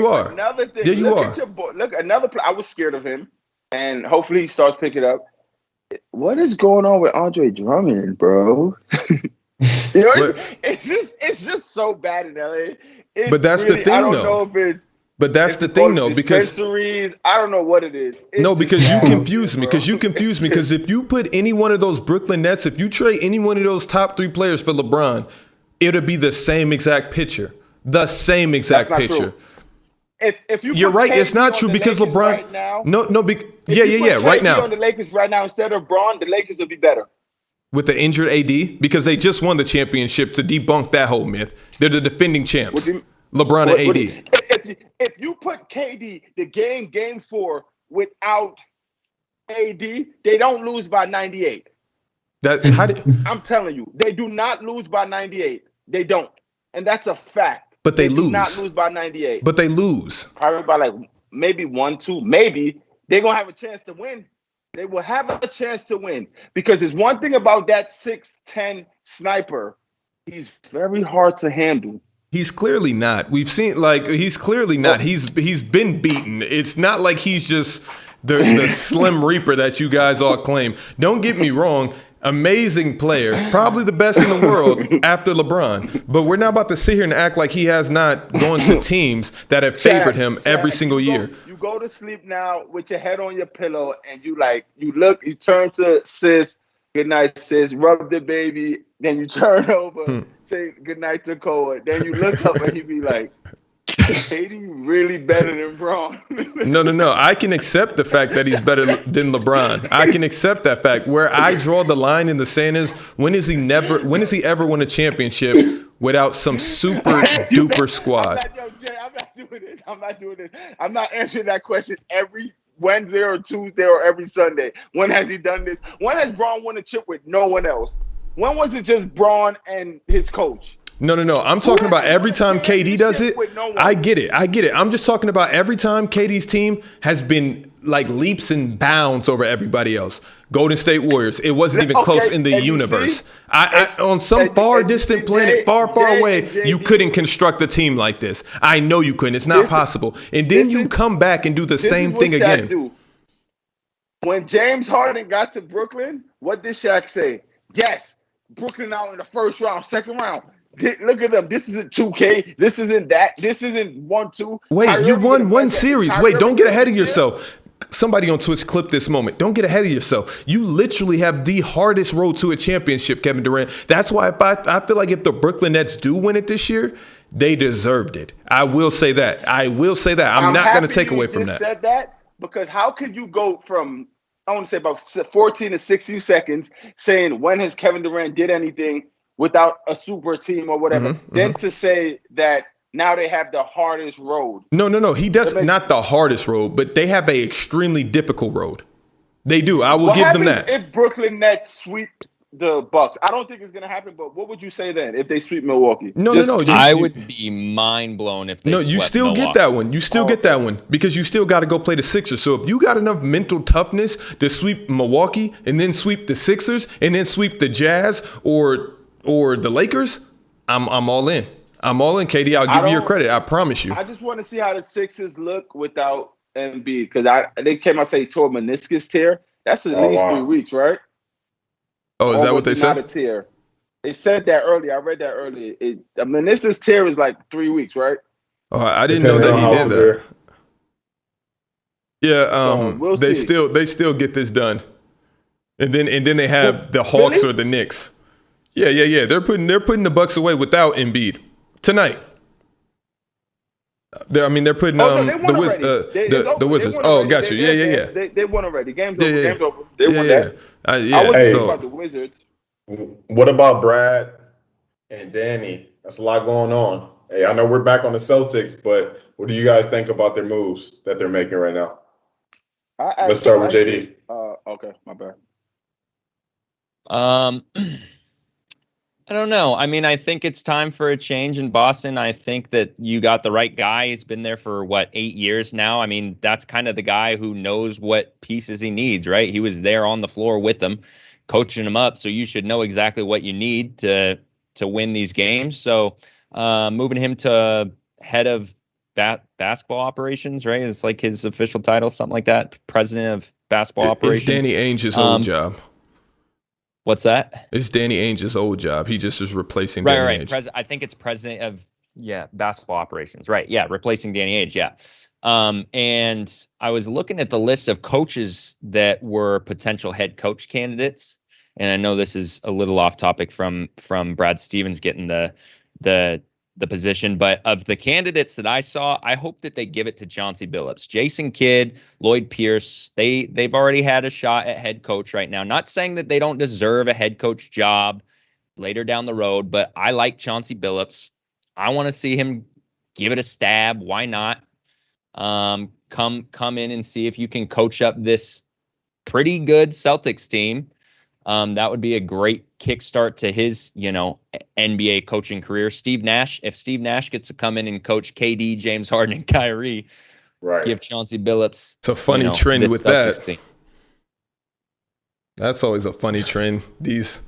are. Another thing. Yeah, you are. At your boy. Look, another player. I was scared of him, and hopefully he starts picking up. What is going on with Andre Drummond, bro? It's just so bad in LA. But that's really, the thing, I don't know if it's. But that's the thing, though, because dispensaries, I don't know what it is. Because you confuse me. Because if you put any one of those Brooklyn Nets, if you trade any one of those top 3 players for LeBron, it'll be the same exact picture. The same exact picture. True. If you're right, it's not true because LeBron. Right now, right now. On the Lakers right now instead of Braun, the Lakers will be better. With the injured AD, because they just won the championship to debunk that whole myth. They're the defending champs. LeBron and AD. If you put KD the game 4 without AD, they don't lose by 98. I'm telling you, they do not lose by 98. They don't, and that's a fact. But they lose. Do not lose by 98. But they lose. Probably by like maybe 1-2. Maybe they're gonna have a chance to win. They will have a chance to win because there's one thing about that 6'10" sniper. He's very hard to handle. He's clearly not. We've seen he's clearly not. He's been beaten. It's not like he's just the Slim Reaper that you guys all claim. Don't get me wrong. Amazing player, probably the best in the world after LeBron. But we're not about to sit here and act like he has not gone to teams that have favored him every single year. You go to sleep now with your head on your pillow and you turn to sis, good night, sis, rub the baby, then you turn over, say good night to Koa. Then you look up and he be like, KD really better than Braun. No. I can accept the fact that he's better than LeBron. I can accept that fact. Where I draw the line in the sand is when has he ever won a championship without some super duper squad? I'm not doing this. I'm not answering that question every Wednesday or Tuesday or every Sunday. When has he done this? When has Braun won a chip with no one else? When was it just Braun and his coach? No. I'm talking about every time KD does it. I get it. I'm just talking about every time KD's team has been like leaps and bounds over everybody else. Golden State Warriors. It wasn't even close in the universe. On some far distant planet, far away, you couldn't construct a team like this. I know you couldn't. It's not possible. And then you come back and do the same thing again. When James Harden got to Brooklyn, what did Shaq say? Yes, Brooklyn out in the first round, second round. Look at them. This isn't 2K. This isn't that. This isn't 1-2. Wait, you won one series. Wait, don't get ahead of yourself. Somebody on Twitch clip this moment. Don't get ahead of yourself. You literally have the hardest road to a championship, Kevin Durant. That's why I feel like if the Brooklyn Nets do win it this year, they deserved it. I will say that. I'm not going to take away from that. You said that because how could you go from, I want to say about 14 to 16 seconds saying when has Kevin Durant did anything without a super team or whatever, then to say that now they have the hardest road. No. He does not the hardest road, but they have a extremely difficult road. They do. I will give them that. If Brooklyn Nets sweep the Bucks, I don't think it's going to happen, but what would you say then if they sweep Milwaukee? No. I would be mind blown if they swept you still Milwaukee. Get that one. You still get that one because you still got to go play the Sixers. So if you got enough mental toughness to sweep Milwaukee and then sweep the Sixers and then sweep the Jazz or the Lakers, I'm all in. I'm all in, KD. I'll give you your credit. I promise you. I just want to see how the Sixers look without Embiid because they came out say tore meniscus tear. That's at least 3 weeks, right? Oh, is that what they said? Not a tear. They said that earlier. I read that earlier. A meniscus tear is like 3 weeks, right? Oh, I didn't know that he did that. Yeah, we'll they still get this done, and then they have the Hawks or the Knicks. Yeah. They're putting the Bucks away without Embiid tonight. They're putting the Wizards. Oh, got you. Yeah. They won already. Game's over. Game's over. They won that. I was thinking about the Wizards. What about Brad and Danny? That's a lot going on. Hey, I know we're back on the Celtics, but what do you guys think about their moves that they're making right now? Let's start with JD. Okay, my bad. I don't know. I think it's time for a change in Boston. I think that you got the right guy. He's been there for 8 years now. That's kind of the guy who knows what pieces he needs, right? He was there on the floor with them, coaching them up. So you should know exactly what you need to win these games. So moving him to head of basketball operations, right? It's like his official title, something like that. President of basketball operations. It's Danny Ainge's old job. What's that? It's Danny Ainge's old job. He just is replacing Danny Ainge. I think it's president of Yeah, basketball operations. Right. Yeah, replacing Danny Ainge. Yeah. And I was looking at the list of coaches that were potential head coach candidates. And I know this is a little off topic from Brad Stevens getting the position, but of the candidates that I saw, I hope that they give it to Chauncey Billups. Jason Kidd, Lloyd Pierce, they've already had a shot at head coach right now. Not saying that they don't deserve a head coach job later down the road, but I like Chauncey Billups. I want to see him give it a stab. Why not? Come in and see if you can coach up this pretty good Celtics team. That would be a great kickstart to his, NBA coaching career. If Steve Nash gets to come in and coach KD, James Harden, and Kyrie, right, give Chauncey Billups. It's a funny trend with Celtics that. Team. That's always a funny trend. These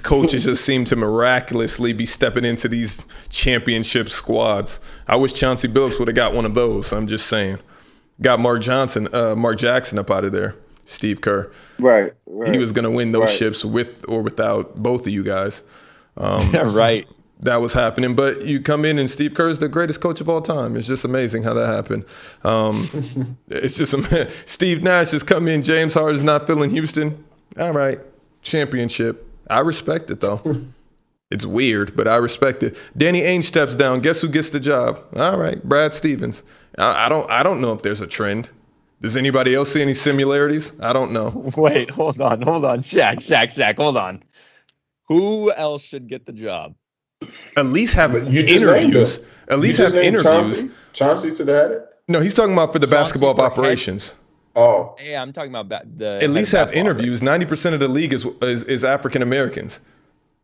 coaches just seem to miraculously be stepping into these championship squads. I wish Chauncey Billups would have got one of those. I'm just saying. Got Mark Jackson up out of there. Steve Kerr. Right. He was going to win those ships with or without both of you guys. Right. So that was happening. But you come in and Steve Kerr is the greatest coach of all time. It's just amazing how that happened. It's just Steve Nash has come in. James Harden's not filling Houston. All right. Championship. I respect it, though. It's weird, but I respect it. Danny Ainge steps down. Guess who gets the job? All right. Brad Stevens. I don't know if there's a trend. Does anybody else see any similarities? I don't know. Wait, hold on. Shaq, hold on. Who else should get the job? At least have interviews. At least have interviews. Chauncey should have had it. No, he's talking about for the basketball of operations. Oh. Yeah, I'm talking about the. At least have interviews. 90% of the league is African Americans.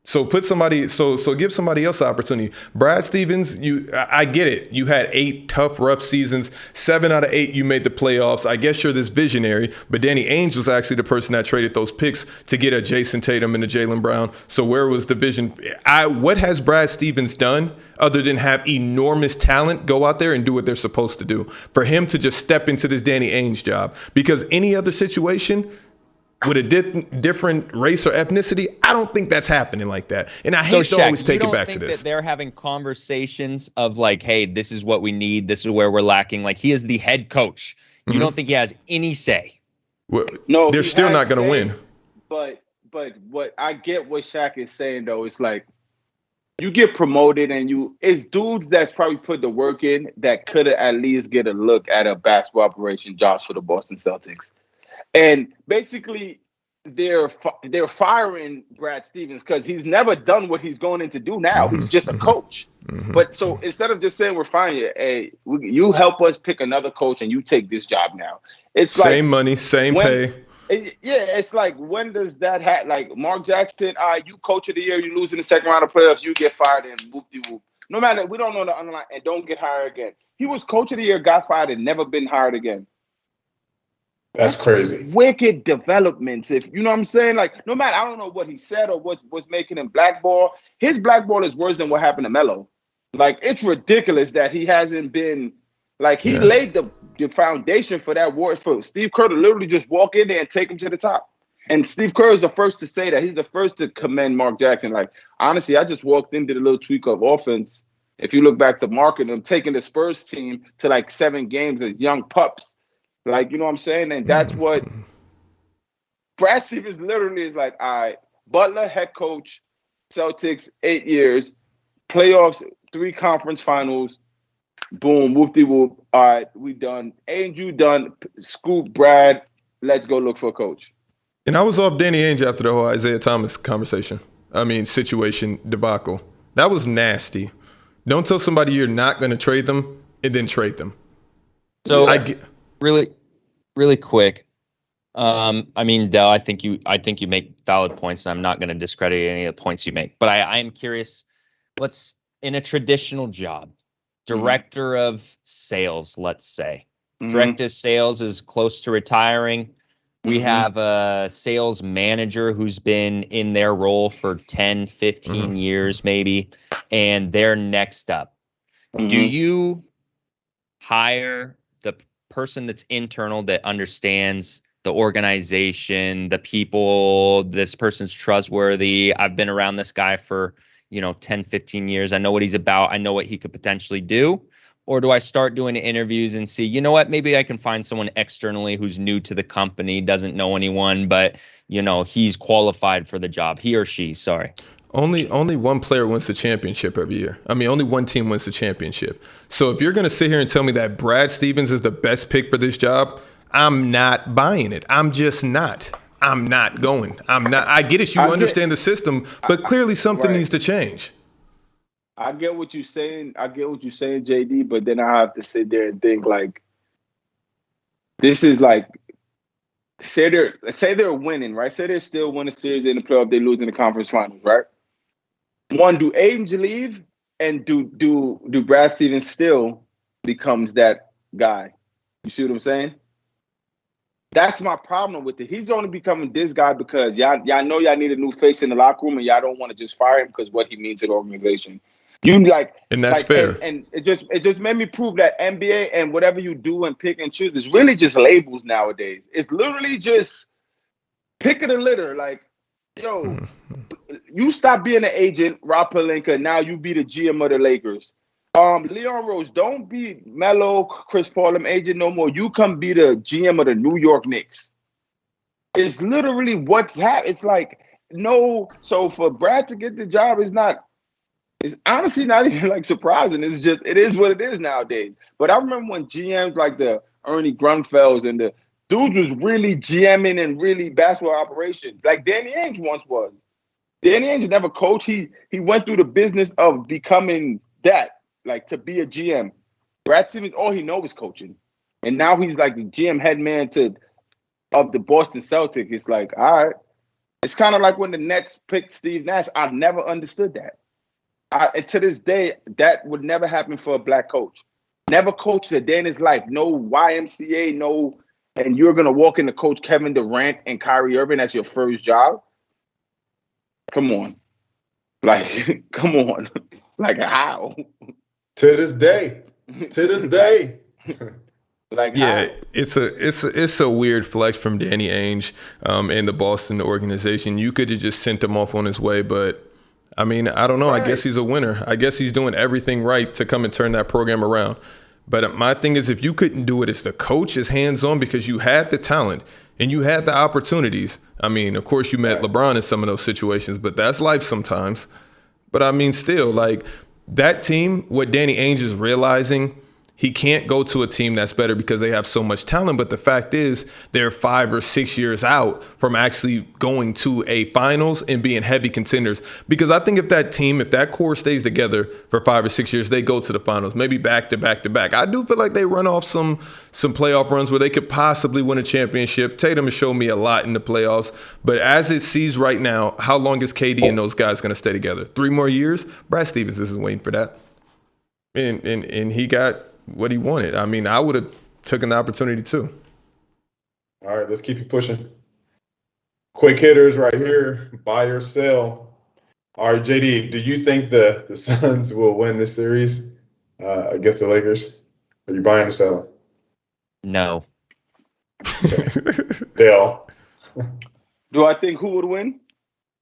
So put somebody. So give somebody else an opportunity. Brad Stevens, I get it. You had 8 tough, rough seasons. 7 out of 8 you made the playoffs. I guess you're this visionary. But Danny Ainge was actually the person that traded those picks to get a Jason Tatum and a Jaylen Brown. So where was the vision? What has Brad Stevens done other than have enormous talent go out there and do what they're supposed to do? For him to just step into this Danny Ainge job, because any other situation with a different race or ethnicity, I don't think that's happening like that. And I hate to always take it back to this. You don't think that they're having conversations of like, hey, this is what we need. This is where we're lacking. Like, he is the head coach. You don't think he has any say? Well, no, they're still not going to win. But what I get what Shaq is saying, though, is like, you get promoted and it's dudes that's probably put the work in that could at least get a look at a basketball operation jobs for the Boston Celtics. And basically, they're firing Brad Stevens because he's never done what he's going in to do now. He's just a coach. But so instead of just saying we're firing you, hey, you help us pick another coach and you take this job now. It's like same money, same pay. It's like, when does that happen? Like Mark Jackson, you coach of the year, you lose in the second round of playoffs, you get fired and whoop-de-whoop. No matter, we don't know the underline and don't get hired again. He was coach of the year, got fired, and never been hired again. That's crazy. Wicked developments. If you know what I'm saying, like, no matter, I don't know what he said or what's making him blackball. His blackball is worse than what happened to Melo. Like, it's ridiculous that he hasn't been, like, he laid the foundation for that war for Steve Kerr to literally just walk in there and take him to the top. And Steve Kerr is the first to say that. He's the first to commend Mark Jackson. Like, honestly, I just walked into the little tweak of offense. If you look back to marketing them, taking the Spurs team to like 7 games as young pups. Like, you know what I'm saying? And that's what Brad Stevens literally is like, all right, Butler, head coach, Celtics, 8 years, playoffs, 3 conference finals, boom, whoop-de-whoop. All right, we done. Ainge, you done. Scoop Brad, let's go look for a coach. And I was off Danny Ainge after the whole Isaiah Thomas situation debacle. That was nasty. Don't tell somebody you're not going to trade them and then trade them. So really quick. I mean, Del, I think you make valid points, and I'm not going to discredit any of the points you make. But I am curious. Let's, in a traditional job, director of sales, let's say, director of sales is close to retiring. We have a sales manager who's been in their role for 10, 15 years maybe, and they're next up. Do you hire the person that's internal that understands the organization, the people, this person's trustworthy, I've been around this guy for 10, 15 years. I know what he's about. I know what he could potentially do. Or do I start doing interviews and see, you know what, maybe I can find someone externally who's new to the company, doesn't know anyone, but, he's qualified for the job. He or she, sorry. Only one player wins the championship every year. I mean, only one team wins the championship. So if you're going to sit here and tell me that Brad Stevens is the best pick for this job, I'm not buying it. I'm just not. I'm not going. I'm not. I get it. You understand the system, but clearly something needs to change. I get what you're saying. JD, but then I have to sit there and think like, this is like, say they're winning, right? Say they're still winning series in the playoff, they lose in the conference finals, right? One, do Ainge leave, and do Brad Stevens still becomes that guy? You see what I'm saying? That's my problem with it. He's only becoming this guy because y'all know y'all need a new face in the locker room, and y'all don't want to just fire him because what he means to the organization. And that's fair. And it just made me prove that NBA and whatever you do and pick and choose is really just labels nowadays. It's literally just pick of the litter. Like, yo, you stop being an agent, Rob Pelinka, now you be the GM of the Lakers. Leon Rose, don't be Melo, Chris Paul, agent no more. You come be the GM of the New York Knicks. It's literally what's happening. It's like, no. So for Brad to get the job it's honestly not even like surprising. It is what it is nowadays. But I remember when GMs like the Ernie Grunfelds and the dudes was really GMing and really basketball operations, like Danny Ainge once was. Danny Ainge never coached. He went through the business of becoming that, like to be a GM. Brad Stevens, all he knows is coaching. And now he's like the GM head man of the Boston Celtics. It's like, all right. It's kind of like when the Nets picked Steve Nash. I've never understood that. To this day, that would never happen for a black coach. Never coached a day in his life. No YMCA, no, and you're going to walk in to coach Kevin Durant and Kyrie Irving as your first job? Come on. Like, come on. Like, how? To this day. Like, yeah, how? it's a weird flex from Danny Ainge and the Boston organization. You could have just sent him off on his way, but I mean, I don't know. Right. I guess he's a winner. I guess he's doing everything right to come and turn that program around. But my thing is, if you couldn't do it as the coach, as hands-on, because you had the talent and you had the opportunities. I mean, of course, you met LeBron in some of those situations, but that's life sometimes. But I mean, still, like that team, what Danny Ainge is realizing, he can't go to a team that's better because they have so much talent. But the fact is, they're 5 or 6 years out from actually going to a finals and being heavy contenders. Because I think if that core stays together for 5 or 6 years, they go to the finals, maybe back to back to back. I do feel like they run off some playoff runs where they could possibly win a championship. Tatum has shown me a lot in the playoffs. But as it sees right now, how long is KD and those guys going to stay together? 3 more years? Brad Stevens isn't waiting for that. And he got what he wanted. I mean, I would have taken the opportunity too. All right, let's keep you pushing. Quick hitters right here. Buy or sell. All right, JD, do you think the Suns will win this series against the Lakers? Are you buying or selling? No. Okay. Dale. Do I think who would win?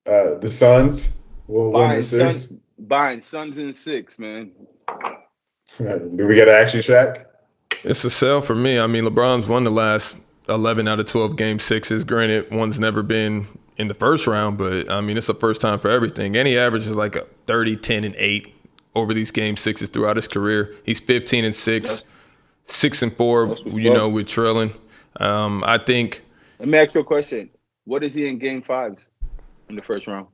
The Suns will win the series. Buying Suns in 6, man. Do we get an action, Shaq? It's a sell for me. I mean, LeBron's won the last 11 out of 12 game 6s. Granted, one's never been in the first round, but I mean, it's the first time for everything. And he averages like a 30, 10, and 8 over these game 6s throughout his career. He's 15 and 6, 6 and 4, with trailing. I think. Let me ask you a question. What is he in game 5s in the first round?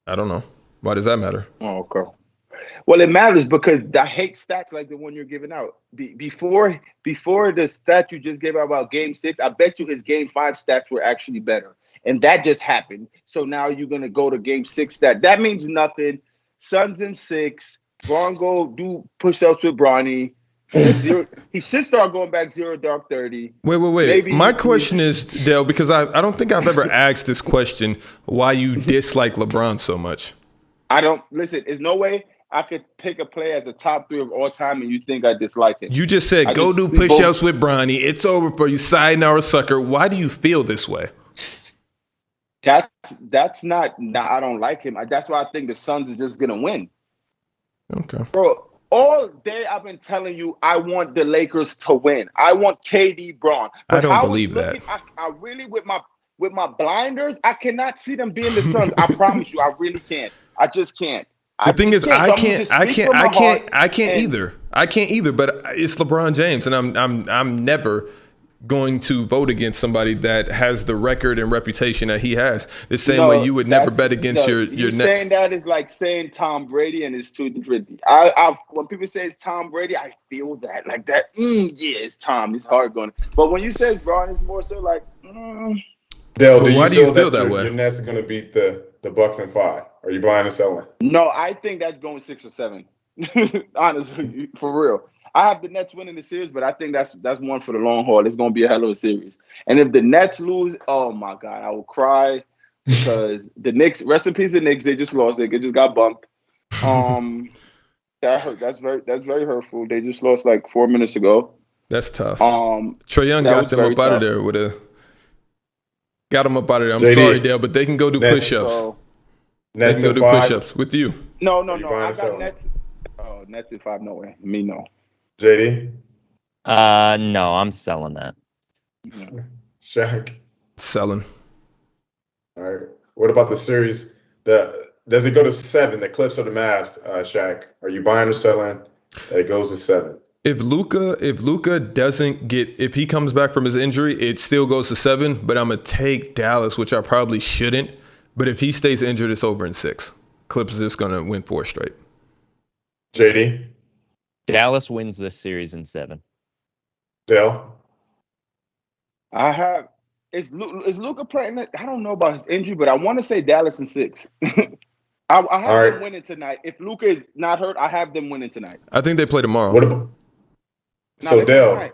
I don't know. Why does that matter? Oh, okay. Well, it matters because I hate stats like the one you're giving out. Before the stat you just gave out about game 6, I bet you his game 5 stats were actually better. And that just happened. So now you're going to go to game 6 stat. That means nothing. Suns in 6. Bron go do push-ups with Bronny. He should start going back 0 dark 30. Wait. Maybe my question is, Dale, because I don't think I've ever asked this question, why you dislike LeBron so much. I don't – listen, there's no way – I could pick a player as a top 3 of all time, and you think I dislike it. You just said, go do push-ups with Bronny. It's over for you. Sayonara sucker. Why do you feel this way? That's not. I don't like him. That's why I think the Suns is just gonna win. Okay, bro. All day I've been telling you I want the Lakers to win. I want KD, Braun. But I don't believe that. I really with my blinders, I cannot see them being the Suns. I promise you, I really can't. I just can't. The thing is, I can't either. I can't either. But it's LeBron James, and I'm never going to vote against somebody that has the record and reputation that he has. The same way you would never bet against your Nets. Saying that is like saying Tom Brady, and it's two different. When people say it's Tom Brady, I feel that like that. Yeah, it's Tom. It's hard going. But when you say Braun, it's more so like. Dale, do you feel that your Nets are going to beat the Bucks in 5? Are you blind or selling? No, I think that's going 6 or 7. Honestly, for real. I have the Nets winning the series, but I think that's one for the long haul. It's going to be a hell of a series. And if the Nets lose, oh my God, I will cry because the Knicks, rest in peace, the Knicks, they just lost. They just got bumped. That hurt. That's very hurtful. They just lost like 4 minutes ago. That's tough. Trae Young got them up out of there got them up out of there. I'm JD, sorry, Dale, but they can go do push-ups. They can go do push-ups with you. No. I got Nets. Oh, Nets at 5. No way. Me, no. JD? No, I'm selling that. Shaq? Selling. All right. What about the series? Does it go to 7, the Clips or the Mavs, Shaq? Are you buying or selling that it goes to 7? If Luka doesn't if he comes back from his injury, it still goes to 7, but I'm going to take Dallas, which I probably shouldn't. But if he stays injured, it's over in 6. Clips is just going to win 4 straight. JD? Dallas wins this series in 7. Dale? Is Luka playing? I don't know about his injury, but I want to say Dallas in 6. I have them winning tonight. If Luka is not hurt, I have them winning tonight. I think they play tomorrow. So Dale,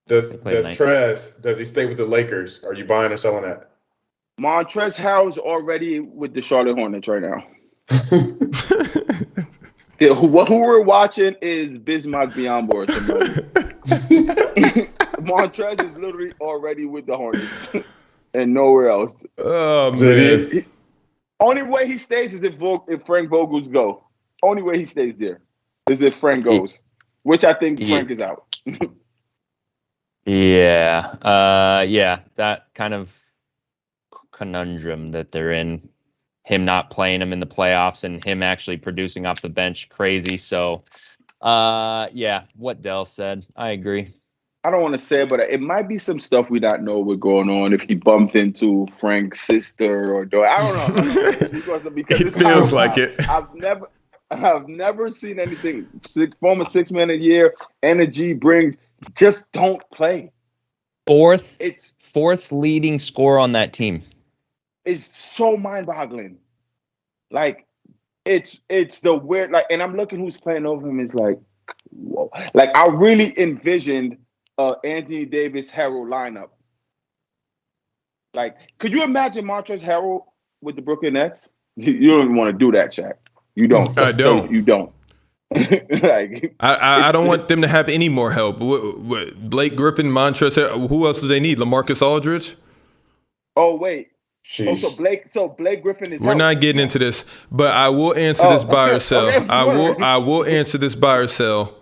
does he stay with the Lakers? Are you buying or selling that? Montrezl Harrell's already with the Charlotte Hornets right now. Who we're watching is Bismack Biyombo or somebody. Montrezl is literally already with the Hornets and nowhere else. Oh man! Only way he stays is if Frank Vogel's go. Only way he stays there is if Frank goes, which I think Frank is out. Yeah. That kind of conundrum that they're in, him not playing him in the playoffs and him actually producing off the bench, crazy. So, what Dell said, I agree. I don't want to say it, but it might be some stuff we don't know what's going on if he bumped into Frank's sister or daughter. I don't know. Because it feels like it. I've never seen anything. Former 6 man a year, energy brings. Just don't play. Fourth leading scorer on that team. It's so mind-boggling. Like it's the weird. Like, and I'm looking who's playing over him. Is like, whoa. Like I really envisioned Anthony Davis Harrell lineup. Like, could you imagine Montrezl Harrell with the Brooklyn Nets? You don't even want to do that, Shaq. You don't. I don't. You don't. Like, I don't want them to have any more help. Blake Griffin, Montrezl. Who else do they need? LaMarcus Aldridge. Oh wait. Sheesh. So Blake Griffin is. We're not getting into this, but I will answer this buy or sell. Okay, I will answer this buy or sell.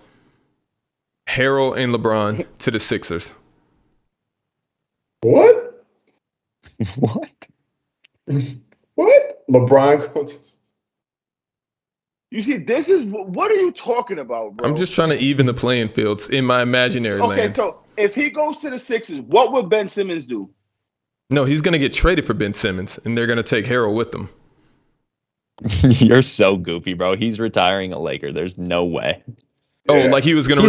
Harrell and LeBron to the Sixers. What? What? What? LeBron goes. You see, this is what are you talking about, bro? I'm just trying to even the playing fields in my imaginary land. Okay, so if he goes to the Sixers, what will Ben Simmons do? No, he's going to get traded for Ben Simmons, and they're going to take Harrell with them. You're so goofy, bro. He's retiring a Laker. There's no way. Oh, yeah. Like he was going to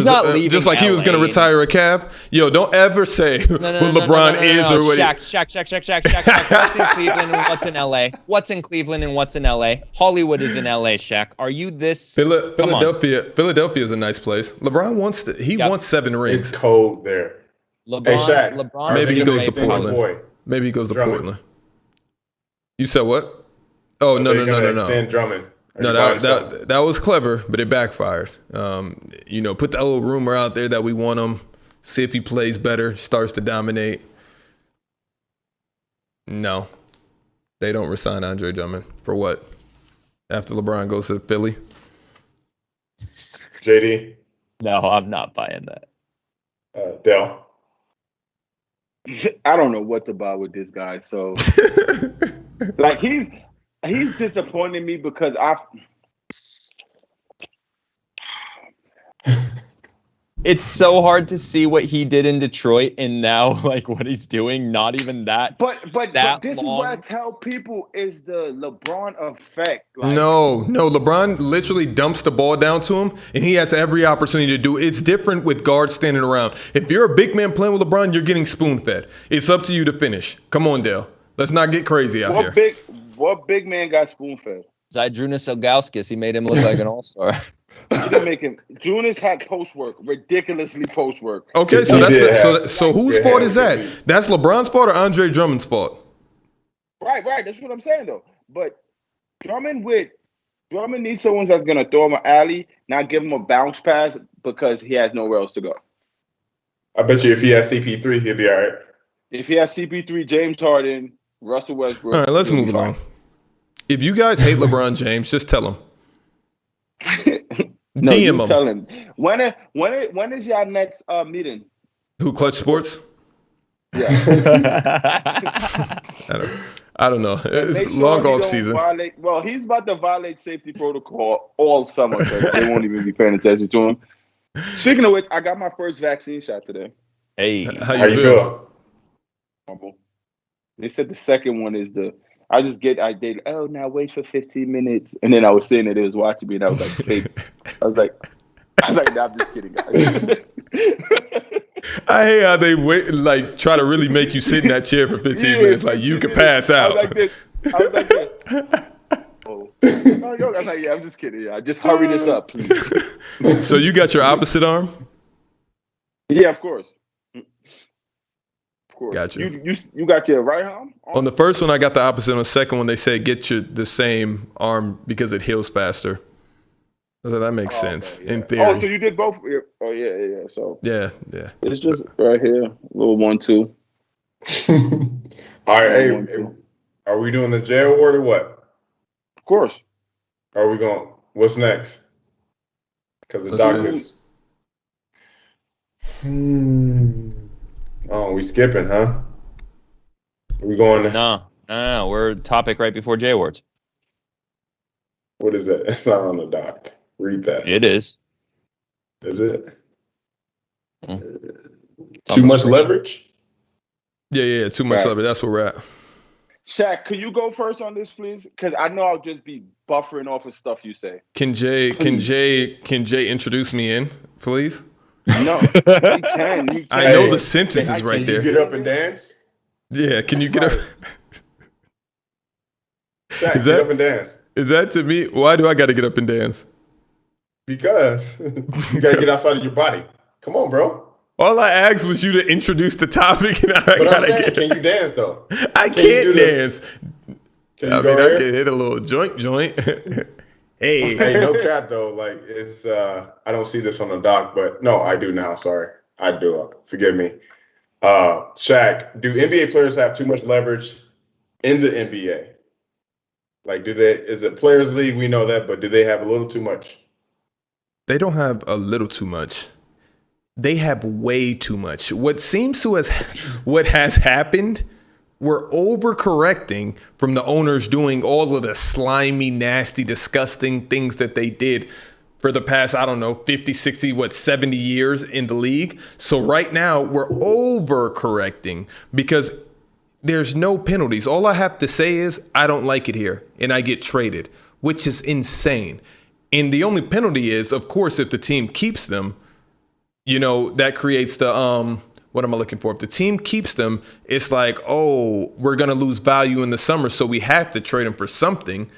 just like LA. He was going to retire a Cavs. Yo, don't ever say what LeBron is or what. Shaq. What's in Cleveland and what's in LA? What's in Cleveland and what's in LA? Hollywood is in LA, Shaq. Are you this? Philadelphia is a nice place. LeBron wants 7 rings. It's cold there. LeBron. Maybe he goes to Portland. Maybe he goes to Portland. You said what? Oh, no. Extend Drummond. No, that was clever, but it backfired. Put that little rumor out there that we want him. See if he plays better, starts to dominate. No. They don't resign Andre Drummond for what? After LeBron goes to Philly? JD? No, I'm not buying that. Dell? I don't know what to buy with this guy. So, like, he's disappointing me because it's so hard to see what he did in Detroit and now like what he's doing. Not even that. But this is what I tell people is the LeBron effect. Like, No. LeBron literally dumps the ball down to him, and he has every opportunity to do it. It's different with guards standing around. If you're a big man playing with LeBron, you're getting spoon-fed. It's up to you to finish. Come on, Dale. Let's not get crazy out here. What big man got spoon-fed? Zydrunas Ilgauskas. He made him look like an all-star. He didn't make him. Junis had post work, ridiculously post work. Okay, so so whose fault is that? That's LeBron's fault or Andre Drummond's fault? Right. That's what I'm saying though. But Drummond needs someone that's gonna throw him an alley, not give him a bounce pass because he has nowhere else to go. I bet you if he has CP3, he'll be all right. If he has CP3, James Harden, Russell Westbrook. All right, let's move along. If you guys hate LeBron James, just tell him. No, DM you him. tell him. When is y'all next meeting? Who, Clutch Sports? Yeah. I don't know. It's long off season. He's about to violate safety protocol all summer, so they won't even be paying attention to him. Speaking of which, I got my first vaccine shot today. Hey, how you feel? They said the second one is now wait for 15 minutes. And then I was saying that it was watching me and I was like, fake. I was like, nah, I'm just kidding, guys. I hate how they try to really make you sit in that chair for 15 minutes like you could pass out. I was like this. Oh, yo, I'm like, yeah, I'm just kidding. Yeah, just hurry this up, please. So you got your opposite arm? Yeah, of course. Got you. You got your right arm? On the first one, I got the opposite. On the second one, they said get the same arm because it heals faster. I was like, that makes sense in theory. Oh, so you did both? Oh, yeah. So yeah. It's just right here, little 1-2. All right, hey, are we doing this J Award or what? Of course. Are we going? What's next? Because the doctors. Oh, we skipping, huh? We going? No. We're topic right before J Awards. What is that? It's not on the doc. Read that. It is. Is it? Too much leverage? Yeah. Too much leverage. That's where we're at. Shaq, could you go first on this, please? Because I know I'll just be buffering off of stuff you say. Can Jay introduce me in, please? No, he can. I know the sentence is right there. Can you get up and dance? Yeah, can you get up? Shaq, get up and dance. Is that to me? Why do I got to get up and dance? Because you got to get outside of your body. Come on, bro. All I asked was you to introduce the topic, and can you dance though? I can't dance. I can hit a little joint. Hey, no cap though. Like it's, I don't see this on the doc, but no, I do now. Sorry, I do. Forgive me. Shaq, do NBA players have too much leverage in the NBA? Like, is it players' league? We know that, but do they have a little too much? They don't have a little too much. They have way too much. What has happened, we're overcorrecting from the owners doing all of the slimy, nasty, disgusting things that they did for the past, 50, 60, 70 years in the league. So right now we're overcorrecting because there's no penalties. All I have to say is I don't like it here and I get traded, which is insane. And the only penalty is, of course, if the team keeps them, that creates the, what am I looking for? If the team keeps them, it's like, oh, we're going to lose value in the summer. So we have to trade them for something.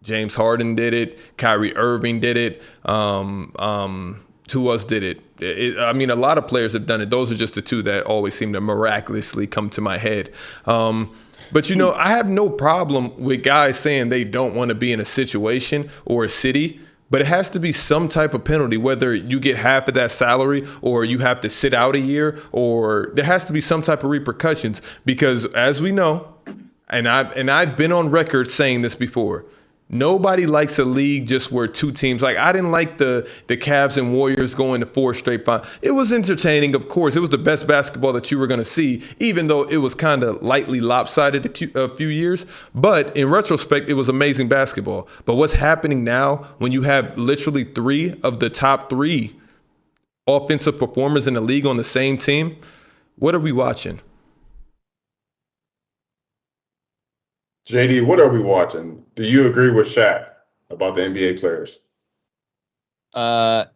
James Harden did it. Kyrie Irving did it. Who else did it? A lot of players have done it. Those are just the two that always seem to miraculously come to my head. But, I have no problem with guys saying they don't want to be in a situation or a city, but it has to be some type of penalty, whether you get half of that salary or you have to sit out a year, or there has to be some type of repercussions because as we know, and I've been on record saying this before. Nobody likes a league just where two teams, like I didn't like the Cavs and Warriors going to 4 straight finals. It was entertaining, of course. It was the best basketball that you were going to see, even though it was kind of lightly lopsided a few years. But in retrospect, it was amazing basketball. But what's happening now when you have literally 3 of the top 3 offensive performers in the league on the same team, what are we watching? JD, what are we watching? Do you agree with Shaq about the NBA players?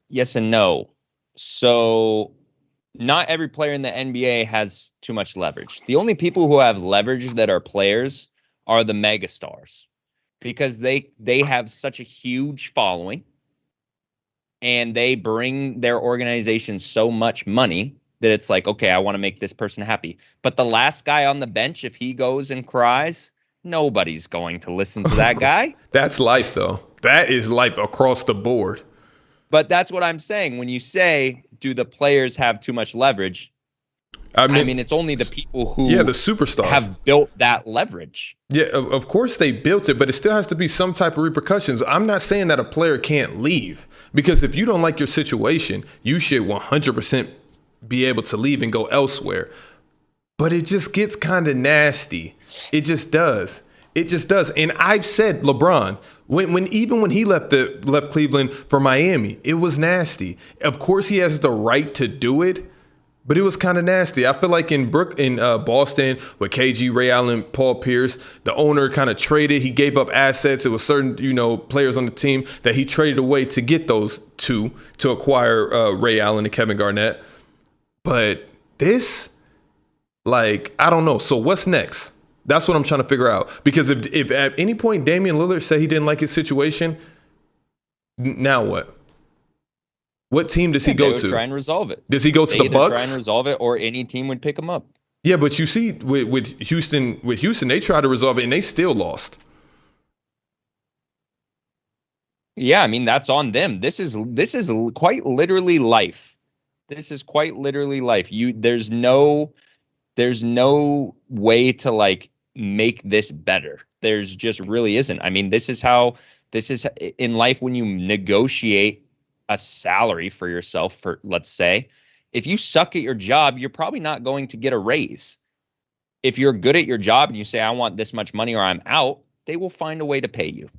Yes and no. So not every player in the NBA has too much leverage. The only people who have leverage that are players are the megastars, because they have such a huge following and they bring their organization so much money that it's like, okay, I want to make this person happy. But the last guy on the bench, if he goes and cries, nobody's going to listen to that guy. That's life, though. That is life across the board. But that's what I'm saying. When you say, do the players have too much leverage? I mean it's only the people who the superstars have built that leverage. Yeah, of course they built it, but it still has to be some type of repercussions. I'm not saying that a player can't leave, because if you don't like your situation, you should 100% be able to leave and go elsewhere. But it just gets kind of nasty. It just does. It just does. And I've said LeBron, when he left Cleveland for Miami, it was nasty. Of course, he has the right to do it, but it was kind of nasty. I feel like in Boston with KG, Ray Allen, Paul Pierce, the owner kind of traded. He gave up assets. It was certain players on the team that he traded away to get those 2 to acquire Ray Allen and Kevin Garnett. But this. Like, I don't know. So what's next? That's what I'm trying to figure out. Because if at any point Damian Lillard said he didn't like his situation, now what? What team does he go to? Try and resolve it. Does he go to the Bucks? Try and resolve it, or any team would pick him up. Yeah, but you see, with Houston, they tried to resolve it and they still lost. Yeah, I mean that's on them. This is quite literally life. This is quite literally life. There's no way to like make this better. There's just really isn't. I mean, this is in life when you negotiate a salary for yourself, for let's say, if you suck at your job, you're probably not going to get a raise. If you're good at your job and you say, I want this much money or I'm out, they will find a way to pay you.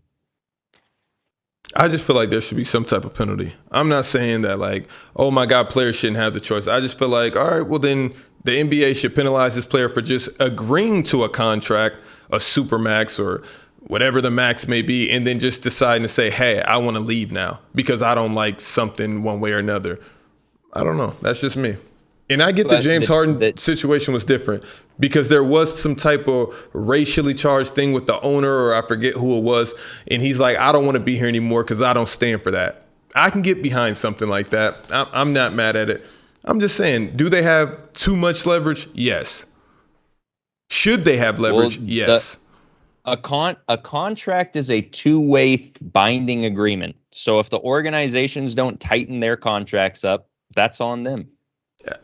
I just feel like there should be some type of penalty. I'm not saying that like, oh my God, players shouldn't have the choice. I just feel like, all right, well then the NBA should penalize this player for just agreeing to a contract, a super max or whatever the max may be, and then just deciding to say, hey, I want to leave now because I don't like something one way or another. I don't know. That's just me. And I get the James Harden situation was different because there was some type of racially charged thing with the owner, or I forget who it was. And he's like, I don't want to be here anymore because I don't stand for that. I can get behind something like that. I'm not mad at it. I'm just saying, do they have too much leverage? Yes. Should they have leverage? Yes. A contract is a two-way binding agreement. So if the organizations don't tighten their contracts up, that's on them.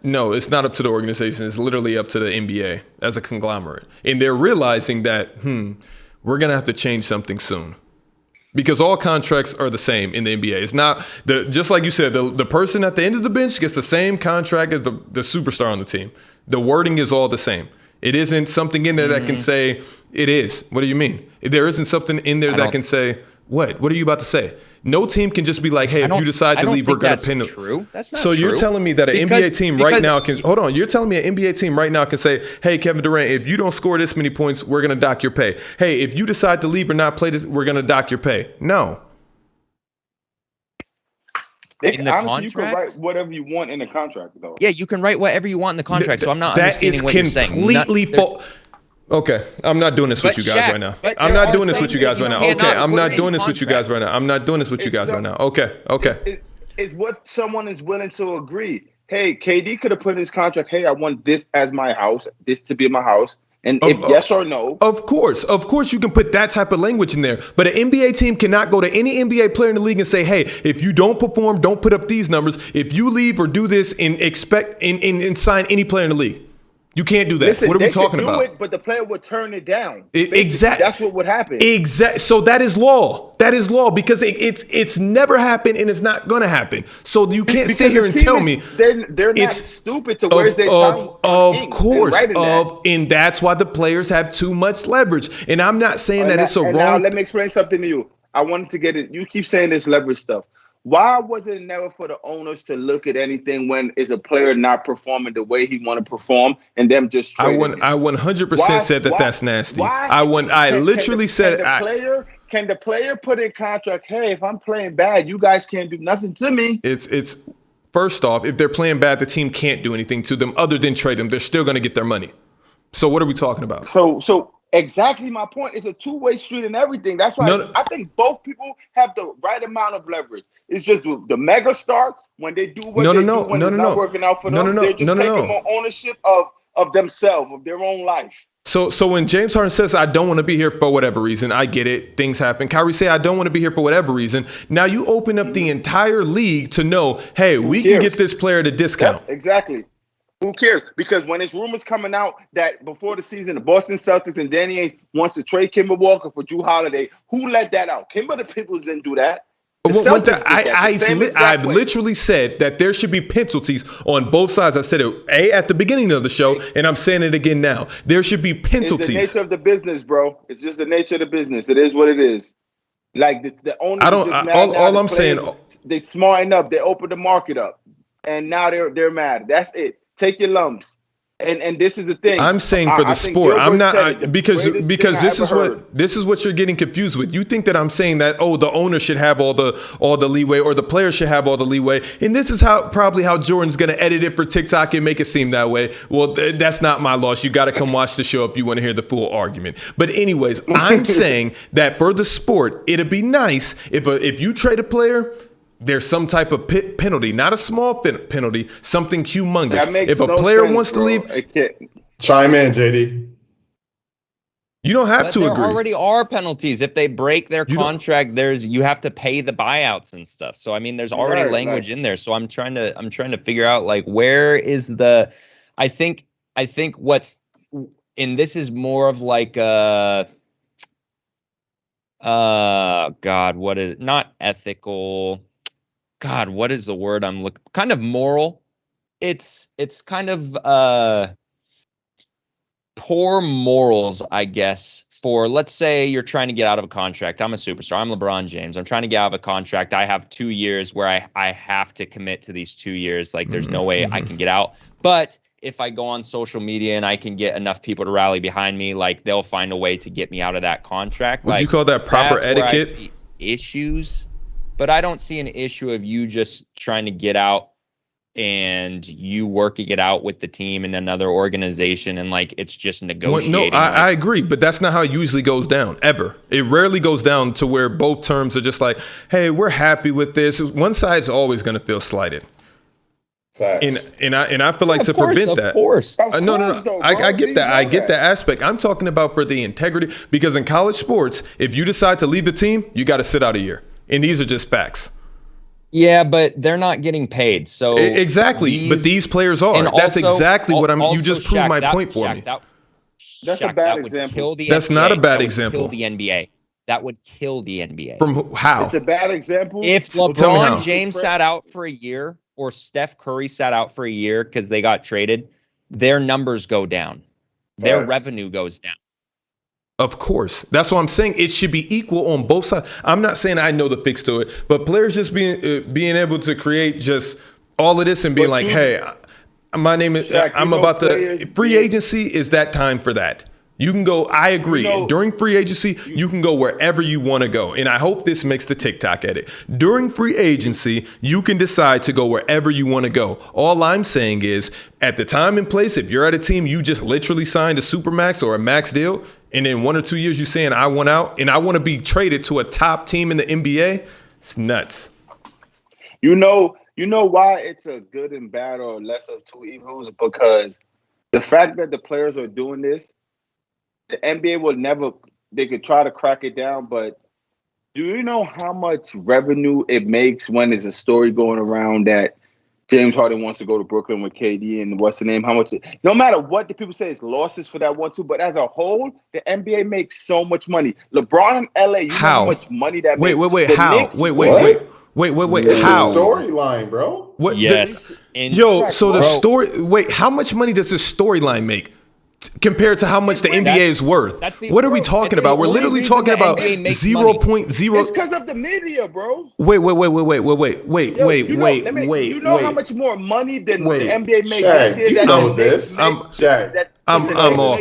No, it's not up to the organization. It's literally up to the NBA as a conglomerate. And they're realizing that, we're going to have to change something soon. Because all contracts are the same in the NBA. It's not, just like you said, the person at the end of the bench gets the same contract as the superstar on the team. The wording is all the same. It isn't something in there that can say, it is. What do you mean? There isn't something in there that can say, what? What are you about to say? No team can just be like, hey, if you decide to leave, we're going to pin them. True. That's not so true. You're telling me that an NBA team right now can, hold on, you're telling me an NBA team right now can say, hey, Kevin Durant, if you don't score this many points, we're going to dock your pay. Hey, if you decide to leave or not play this, we're going to dock your pay. No. In the honestly, contract? You can write whatever you want in the contract, though. Yeah, you can write whatever you want in the contract, so I'm not understanding what you're saying. That is completely false. Okay, I'm not doing this with you guys right now. I'm not doing this with you guys right now. Okay, I'm not doing this with you guys right now. I'm not doing this with you guys right now. Okay. It's what someone is willing to agree. Hey, KD could have put in his contract, hey, I want this as my house, this to be my house. And if yes or no. Of course you can put that type of language in there. But an NBA team cannot go to any NBA player in the league and say, hey, if you don't perform, don't put up these numbers. If you leave or do this and expect and sign any player in the league. You can't do that. Listen, what are we talking about? It, but the player would turn it down. Exactly. That's what would happen. Exactly. So that is law. That is law because it's never happened and it's not going to happen. So you can't sit here and tell me they're not stupid to where's their time. Of course. And that's why the players have too much leverage. And I'm not saying that it's a wrong. Now let me explain something to you. I wanted to get it. You keep saying this leverage stuff. Why was it never for the owners to look at anything when is a player not performing the way he want to perform and them just trading him? I 100% said that's nasty. I literally said can the player put in contract, hey, if I'm playing bad, you guys can't do nothing to me? It's first off, if they're playing bad, the team can't do anything to them other than trade them. They're still going to get their money. So what are we talking about? So exactly my point. It's a two-way street and everything. That's why I think both people have the right amount of leverage. It's just the mega star when they do what they do when it's not working out for them. They're just taking more ownership of themselves, of their own life. So when James Harden says, I don't want to be here for whatever reason, I get it. Things happen. Kyrie say, I don't want to be here for whatever reason. Now you open up the entire league to know, hey, we can get this player at a discount. Yep, exactly. Who cares? Because when there's rumors coming out that before the season, the Boston Celtics and Danny Ainge wants to trade Kemba Walker for Drew Holiday, who let that out? Kemba the Peoples didn't do that. I've literally said that there should be penalties on both sides. I said it at the beginning of the show, and I'm saying it again now. There should be penalties. It's the nature of the business, bro. It's just the nature of the business. It is what it is. Like the owners. All I'm saying, they smart enough. They opened the market up, and now they're mad. That's it. Take your lumps. And this is the thing. I'm saying for the sport. I'm not because this is what you're getting confused with. You think that I'm saying that the owner should have all the leeway or the player should have all the leeway. And this is probably how Jordan's going to edit it for TikTok and make it seem that way. Well, that's not my loss. You got to come watch the show if you want to hear the full argument. But anyways, I'm saying that for the sport, it'd be nice if you trade a player, there's some type of penalty, not a small penalty, something humongous. If a player wants to leave, chime in, JD. You don't have to agree. There already are penalties. If they break their contract, you have to pay the buyouts and stuff. So I mean, there's already language in there. So I'm trying to figure out like where is the. I think what's, and this is more of like God, what is not ethical. God, what is the word I'm looking? Kind of moral. It's kind of poor morals, I guess. For let's say you're trying to get out of a contract. I'm a superstar. I'm LeBron James. I'm trying to get out of a contract. I have 2 years where I have to commit to these 2 years. Like there's no way I can get out. But if I go on social media and I can get enough people to rally behind me, like they'll find a way to get me out of that contract. Would you call that proper etiquette? Where I see issues. But I don't see an issue of you just trying to get out and you working it out with the team and another organization and like it's just negotiating. I agree, but that's not how it usually goes down, ever. It rarely goes down to where both terms are just like, hey, we're happy with this. One side's always going to feel slighted. Facts. And I feel like to prevent that. Of course. No. I get that. I get that aspect. I'm talking about for the integrity, because in college sports, if you decide to leave the team, you got to sit out a year. And these are just facts. Yeah, but they're not getting paid. So exactly. But these players are. That's exactly what I'm. You just proved my point for me. That's a bad example. That's not a bad example. Kill the NBA. That would kill the NBA. From how? It's a bad example. If LeBron James sat out for a year or Steph Curry sat out for a year because they got traded, their numbers go down. Their revenue goes down. Of course. That's what I'm saying. It should be equal on both sides. I'm not saying I know the fix to it, but players just being able to create just all of this and being like, hey, my name is, Shaq, I'm about to, free agency is that time for that. You can go, I agree. During free agency, you can go wherever you want to go. And I hope this makes the TikTok edit. During free agency, you can decide to go wherever you want to go. All I'm saying is, at the time and place, if you're at a team, you just literally signed a supermax or a max deal, and in 1 or 2 years, you're saying, I want out, and I want to be traded to a top team in the NBA, it's nuts. You know why it's a good and bad or lesser of two evils? Because the fact that the players are doing this, the NBA will never, they could try to crack it down, but do you know how much revenue it makes when there's a story going around that James Harden wants to go to Brooklyn with KD and what's the name? How much? No matter what the people say, it's losses for that 1-2. But as a whole, the NBA makes so much money. LeBron in LA, you know how much money that makes. Wait. How? Knicks, wait. It's How? a storyline, bro. What? Yes. The story. Wait, how much money does this storyline make compared to how much the NBA is worth? What are we talking about? We're literally talking about 0.0. It's because of the media, bro. Wait. You know how much more money than the NBA makes this year? You know this. I'm off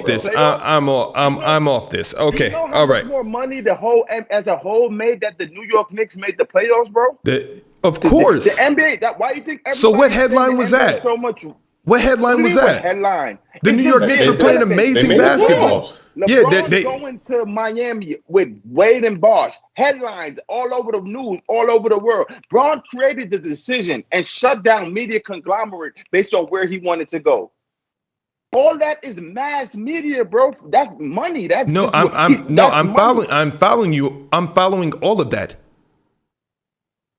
this. I'm off this. Okay. You know All right. How much more money the whole as a whole made that the New York Knicks made the playoffs, bro? Of course. The NBA. Why do you think? So what headline was that? So much. What headline was that? Headline. The New York Knicks are playing amazing basketball. LeBron going to Miami with Wade and Bosh. Headlines all over the news, all over the world. Braun created the decision and shut down media conglomerate based on where he wanted to go. All that is mass media, bro. That's money. That's I'm following you. I'm following all of that.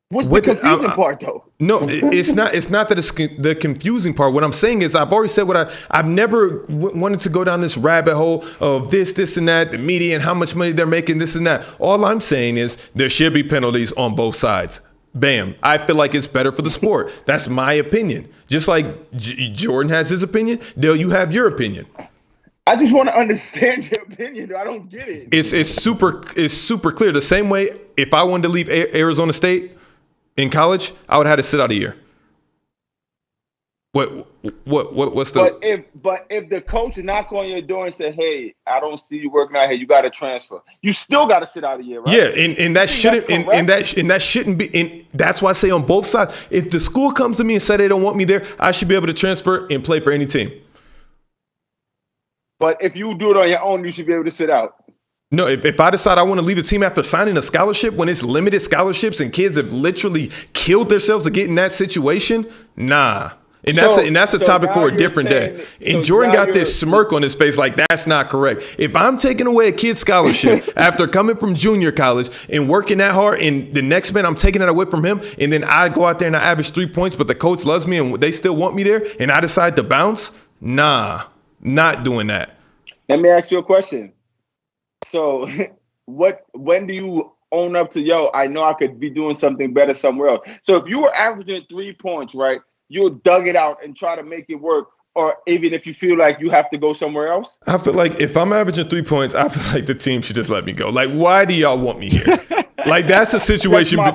What's the confusing part, though? No, it's not. It's not that it's the confusing part. What I'm saying is, I've already said what I've never wanted to go down this rabbit hole of this, and that, the media and how much money they're making, this and that. All I'm saying is there should be penalties on both sides. Bam. I feel like it's better for the sport. That's my opinion. Just like Jordan has his opinion, Dale, you have your opinion. I just want to understand your opinion, though. I don't get it. It's super clear. The same way, if I wanted to leave Arizona State in college, I would have to sit out a year. What's the? But if the coach knock on your door and say, "Hey, I don't see you working out here. You got to transfer." You still got to sit out a year, right? Yeah, and that shouldn't and that shouldn't be. And that's why I say on both sides. If the school comes to me and say they don't want me there, I should be able to transfer and play for any team. But if you do it on your own, you should be able to sit out. No, if I decide I want to leave a team after signing a scholarship when it's limited scholarships and kids have literally killed themselves to get in that situation, nah. And that's a topic for a different day. And Jordan got this smirk on his face like that's not correct. If I'm taking away a kid's scholarship after coming from junior college and working that hard, and the next man I'm taking it away from him, and then I go out there and I average 3 points, but the coach loves me and they still want me there, and I decide to bounce, nah, not doing that. Let me ask you a question. So when do you own up to, yo, I know I could be doing something better somewhere else? So if you were averaging 3 points, right, you'll dug it out and try to make it work, or even if you feel like you have to go somewhere else? I feel like if I'm averaging 3 points, I feel like the team should just let me go. Like, why do y'all want me here? Like, that's a situation, team,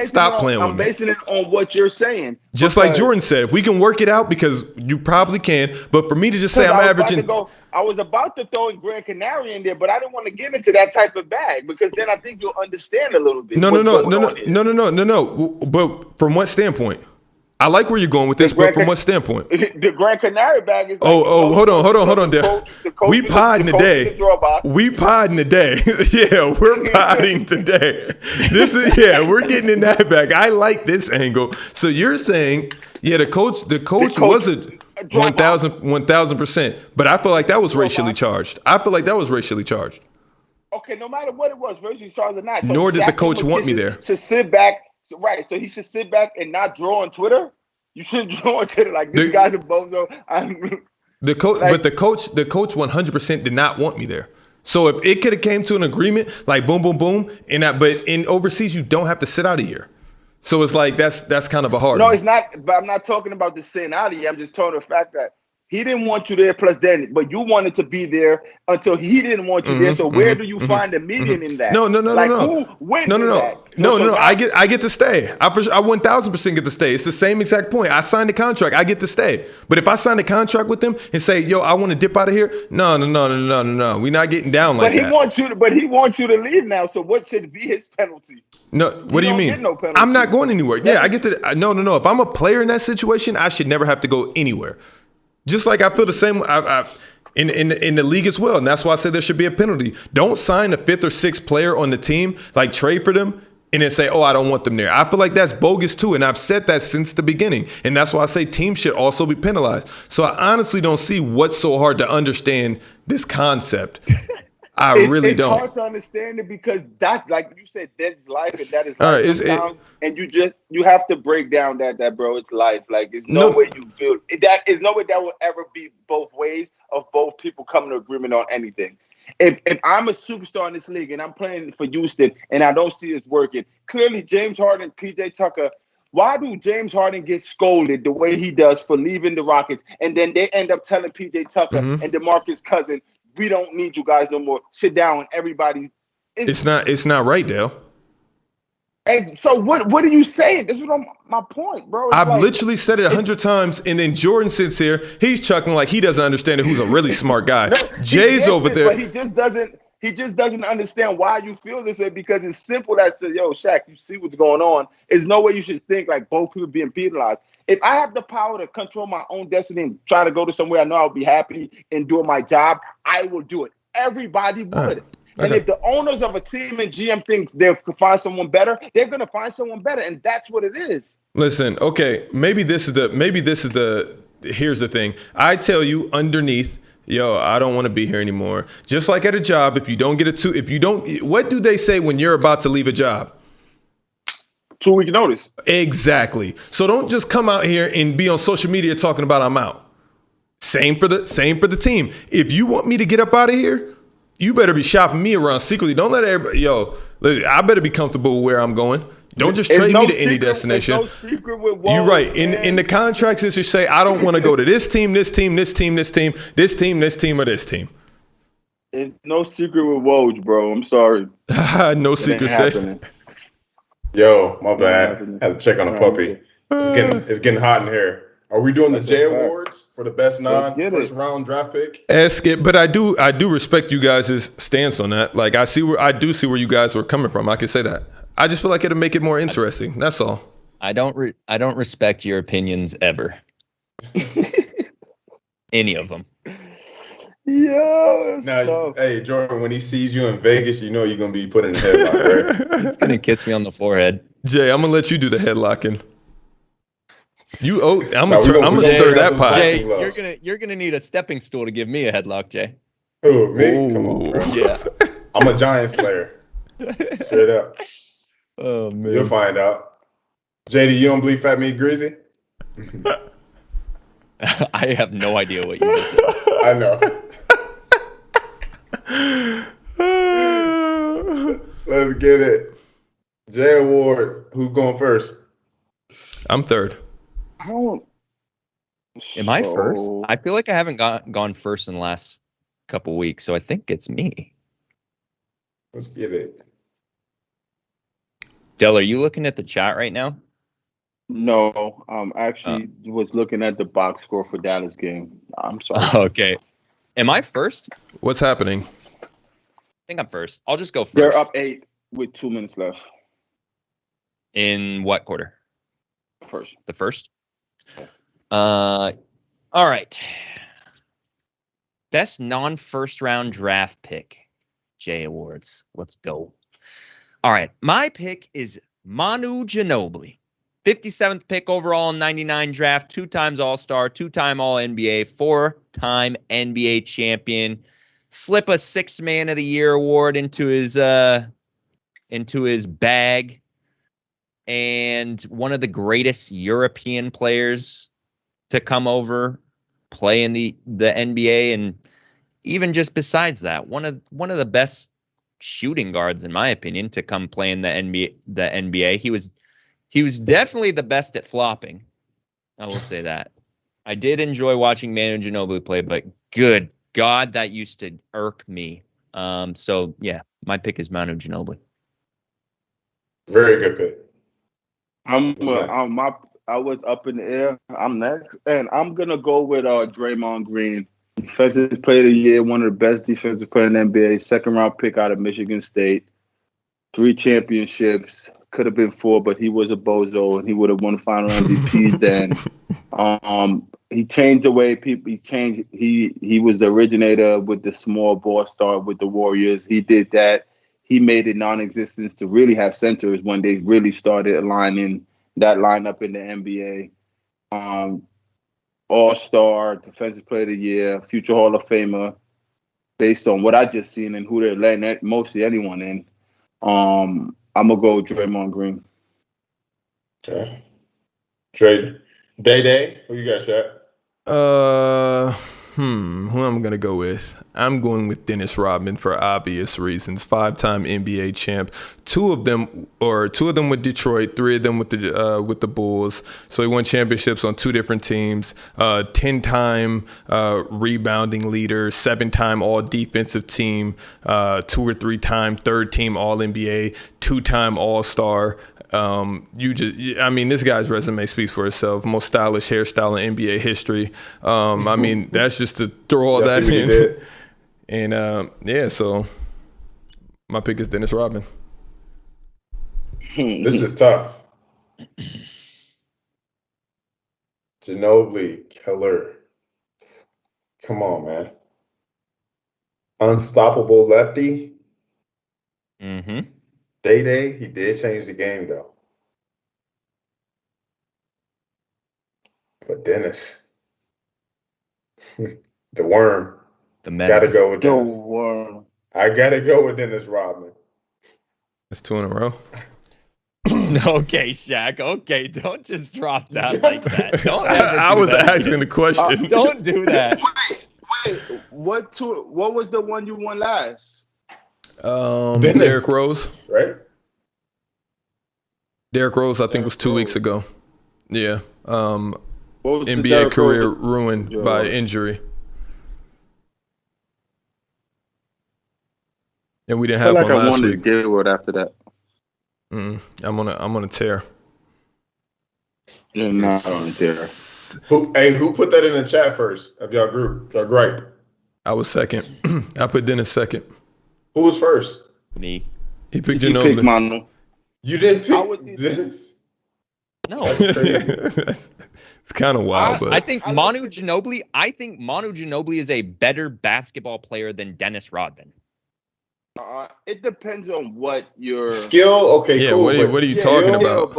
stop playing with me. I'm basing it on what you're saying. Just like Jordan said, if we can work it out, because you probably can, but for me to just say I'm averaging... I was about to throw in Grand Canary in there, but I didn't want to get into that type of bag, because then I think you'll understand a little bit. No. But from what standpoint? I like where you're going with this, but from what standpoint? The Grand Canary bag is. Hold on, Dale. We podding today. We podding today. Yeah, we're podding today. We're getting in that bag. I like this angle. So you're saying, the coach was a 1,000%. But I feel like that was racially charged. Okay, no matter what it was, racially charged or not. Nor did the coach want me there. To sit back. So he should sit back and not draw on Twitter. You shouldn't draw on Twitter like this guy's a bozo. The coach 100% did not want me there. So if it could have came to an agreement, like boom, boom, boom, but in overseas you don't have to sit out a year. So it's like that's kind of a hard. No, it's not. But I'm not talking about the sitting out of here. I'm just talking the fact that he didn't want you there, but you wanted to be there until he didn't want you there. So where do you find the median in that? No. Who wins that? No. I get to stay. I 1,000% get to stay. It's the same exact point. I signed the contract. I get to stay. But if I sign a contract with them and say, yo, I want to dip out of here. No. We're not getting down like that. But he wants you to leave now. So what should be his penalty? No, what do you mean? No, I'm not going anywhere. Yeah, I get to. No. If I'm a player in that situation, I should never have to go anywhere. Just like I feel the same in the league as well. And that's why I say there should be a penalty. Don't sign a 5th or 6th player on the team, like trade for them, and then say, oh, I don't want them there. I feel like that's bogus too. And I've said that since the beginning. And that's why I say teams should also be penalized. So I honestly don't see what's so hard to understand this concept. It's hard to understand it because that, like you said, that's life and that is life sometimes. And you have to break down that bro, it's life. Like there's no way you feel that is no way that will ever be both ways of both people coming to agreement on anything. If I'm a superstar in this league and I'm playing for Houston and I don't see it working, clearly James Harden, PJ Tucker. Why do James Harden get scolded the way he does for leaving the Rockets, and then they end up telling PJ Tucker and DeMarcus Cousins, we don't need you guys no more. Sit down, everybody. It's not right, Dale. And so what are you saying? This is my point, bro. I've literally said it 100 times, and then Jordan sits here. He's chuckling like he doesn't understand it. Who's a really smart guy? No, Jay's over there, but he just doesn't. He just doesn't understand why you feel this way because it's simple as to, yo, Shaq, you see what's going on. There's no way you should think like both people being penalized. If I have the power to control my own destiny and try to go to somewhere I know I'll be happy and doing my job, I will do it. Everybody would. And if the owners of a team and GM thinks they can find someone better, they're going to find someone better, and that's what it is. Listen, okay, here's the thing. I tell you underneath, yo, I don't want to be here anymore. Just like at a job, what do they say when you're about to leave a job? 2-week notice. Exactly. So don't just come out here and be on social media talking about I'm out. Same for the team. If you want me to get up out of here, you better be shopping me around secretly. Don't let everybody, I better be comfortable with where I'm going. Don't just trade me to any destination. No secret with Woj, you're right. In the contracts, it should say, I don't want to go to this team, this team, this team, this team, this team, this team, or this team. There's no secret with Woj, bro. I'm sorry. No secret session. Yo, my bad. Had to check on the puppy. It's getting hot in here. Are we doing the J Awards for the best non-first round draft pick? Ask it, but I do respect you guys' stance on that. Like I do see where you guys were coming from. I can say that. I just feel like it'll make it more interesting. That's all. I don't respect your opinions ever. Any of them. Yeah. Now, hey Jordan, when he sees you in Vegas, you know you're gonna be put in the headlock, right? He's gonna kiss me on the forehead. Jay, I'm gonna let you do the headlocking. I'm gonna stir that pot. Jay, you're gonna need a stepping stool to give me a headlock, Jay. Oh, me? Come on, bro. Yeah. I'm a giant slayer. Straight up. Oh man. You'll find out. JD, you don't believe Fat Meat Greasy? I have no idea what you just said. I know. Let's get it. J Awards. Who's going first? I'm third. Am I first? I feel like I haven't gone first in the last couple weeks, so I think it's me. Let's get it. Del, are you looking at the chat right now? No, actually was looking at the box score for Dallas game. I'm sorry. Okay. Am I first? What's happening? I think I'm first. I'll just go first. They're up 8 with 2 minutes left. In what quarter? First. The first? All right. Best non-first round draft pick. J Awards. Let's go. All right. My pick is Manu Ginobili. 57th pick overall in 99 draft, 2 times All-Star, 2-time All-NBA, 4-time NBA champion. Slip a 6th Man of the Year award into his bag. And one of the greatest European players to come over, play in the NBA, and even just besides that, one of the best shooting guards, in my opinion, to come play in the NBA. He was definitely the best at flopping. I will say that. I did enjoy watching Manu Ginobili play, but good God, that used to irk me. So yeah, my pick is Manu Ginobili. Very good pick. I was up in the air. I'm next, and I'm gonna go with Draymond Green, defensive player of the year, one of the best defensive players in the NBA, 2nd round pick out of Michigan State, 3 championships. Could have been 4, but he was a bozo, and he would have won final MVP then. He changed the way people. He was the originator with the small ball start with the Warriors. He did that. He made it non-existent to really have centers when they really started aligning that lineup in the NBA. All-Star, Defensive Player of the Year, future Hall of Famer. based on what I just seen and who they're letting mostly anyone in. I'm gonna go Draymond Green. Okay. Trade Day. Who you got, Shaq? Who I'm gonna go with? I'm going with Dennis Rodman for obvious reasons. 5-time NBA champ. Two of them with Detroit, 3 of them with the Bulls. So he won championships on 2 different teams. 10-time rebounding leader, 7-time All Defensive Team, 2 or 3-time third team All NBA, 2-time All Star. This guy's resume speaks for itself. Most stylish hairstyle in NBA history. That's just to throw all that in. And so my pick is Dennis Rodman. This is tough. Ginobili, killer. Come on, man. Unstoppable lefty. Mm-hmm. Day, he did change the game, though. But Dennis, the worm. The menace. Gotta go with Dennis. The worm. I gotta go with Dennis Rodman. That's 2 in a row. Okay, Shaq. Okay, don't just drop that like that. Don't ever I was that asking the question. Don't do that. Wait. What was the one you won last? Derrick Rose. Right? Derrick Rose, I think, was 2 weeks ago. Yeah. NBA career ruined by injury. And we didn't have one last week. Dillard after that. I'm on a tear. You're not on a tear. Who put that in the chat first of y'all group? Y'all gripe. I was second. I put Dennis second. Who was first? Me. He picked Ginobili. Pick Manu. You didn't pick Dennis? No. That's crazy. It's kind of wild, but I think Manu Ginobili is a better basketball player than Dennis Rodman. It depends on what your skill. Okay, yeah, cool. What are you talking about?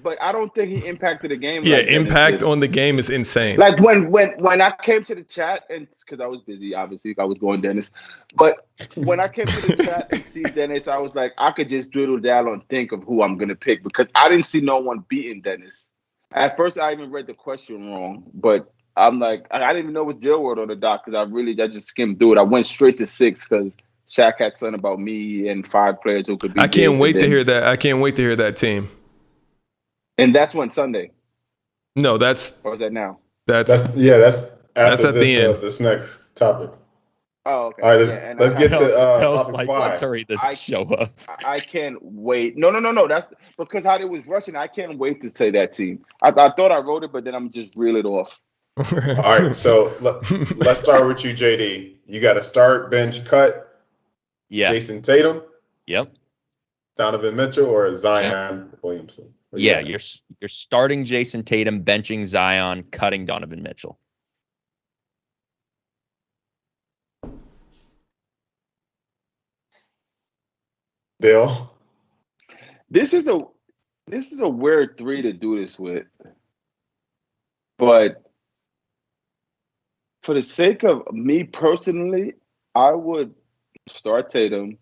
But I don't think he impacted the game. Yeah, impact on the game is insane. Like when I came to the chat, and because I was busy, obviously, I was going Dennis. But when I came to the chat and see Dennis, I was like, I could just doodle down and think of who I'm gonna pick because I didn't see no one beating Dennis. At first, I even read the question wrong, but I'm like, I didn't even know it was Jill Word on the doc because I just skimmed through it. I went straight to 6 because Shaq had something about me and 5 players who could be. I can't wait to hear that. I can't wait to hear that team. And that's when Sunday. No, or is that now? That's after the end. This next topic. Oh, okay. All right, let's get to topic 5. Let's hurry this show up. I can't wait. No. That's because how they was rushing. I can't wait to say that team. I thought I wrote it, but then I'm just reel it off. All right, so let's start with you, JD. You got to start, bench, cut. Yeah. Jason Tatum. Yep. Donovan Mitchell or Zion Williamson. Yeah, you're starting Jason Tatum, benching Zion, cutting Donovan Mitchell. Dale. This is a weird 3 to do this with. But for the sake of me personally, I would start Tatum,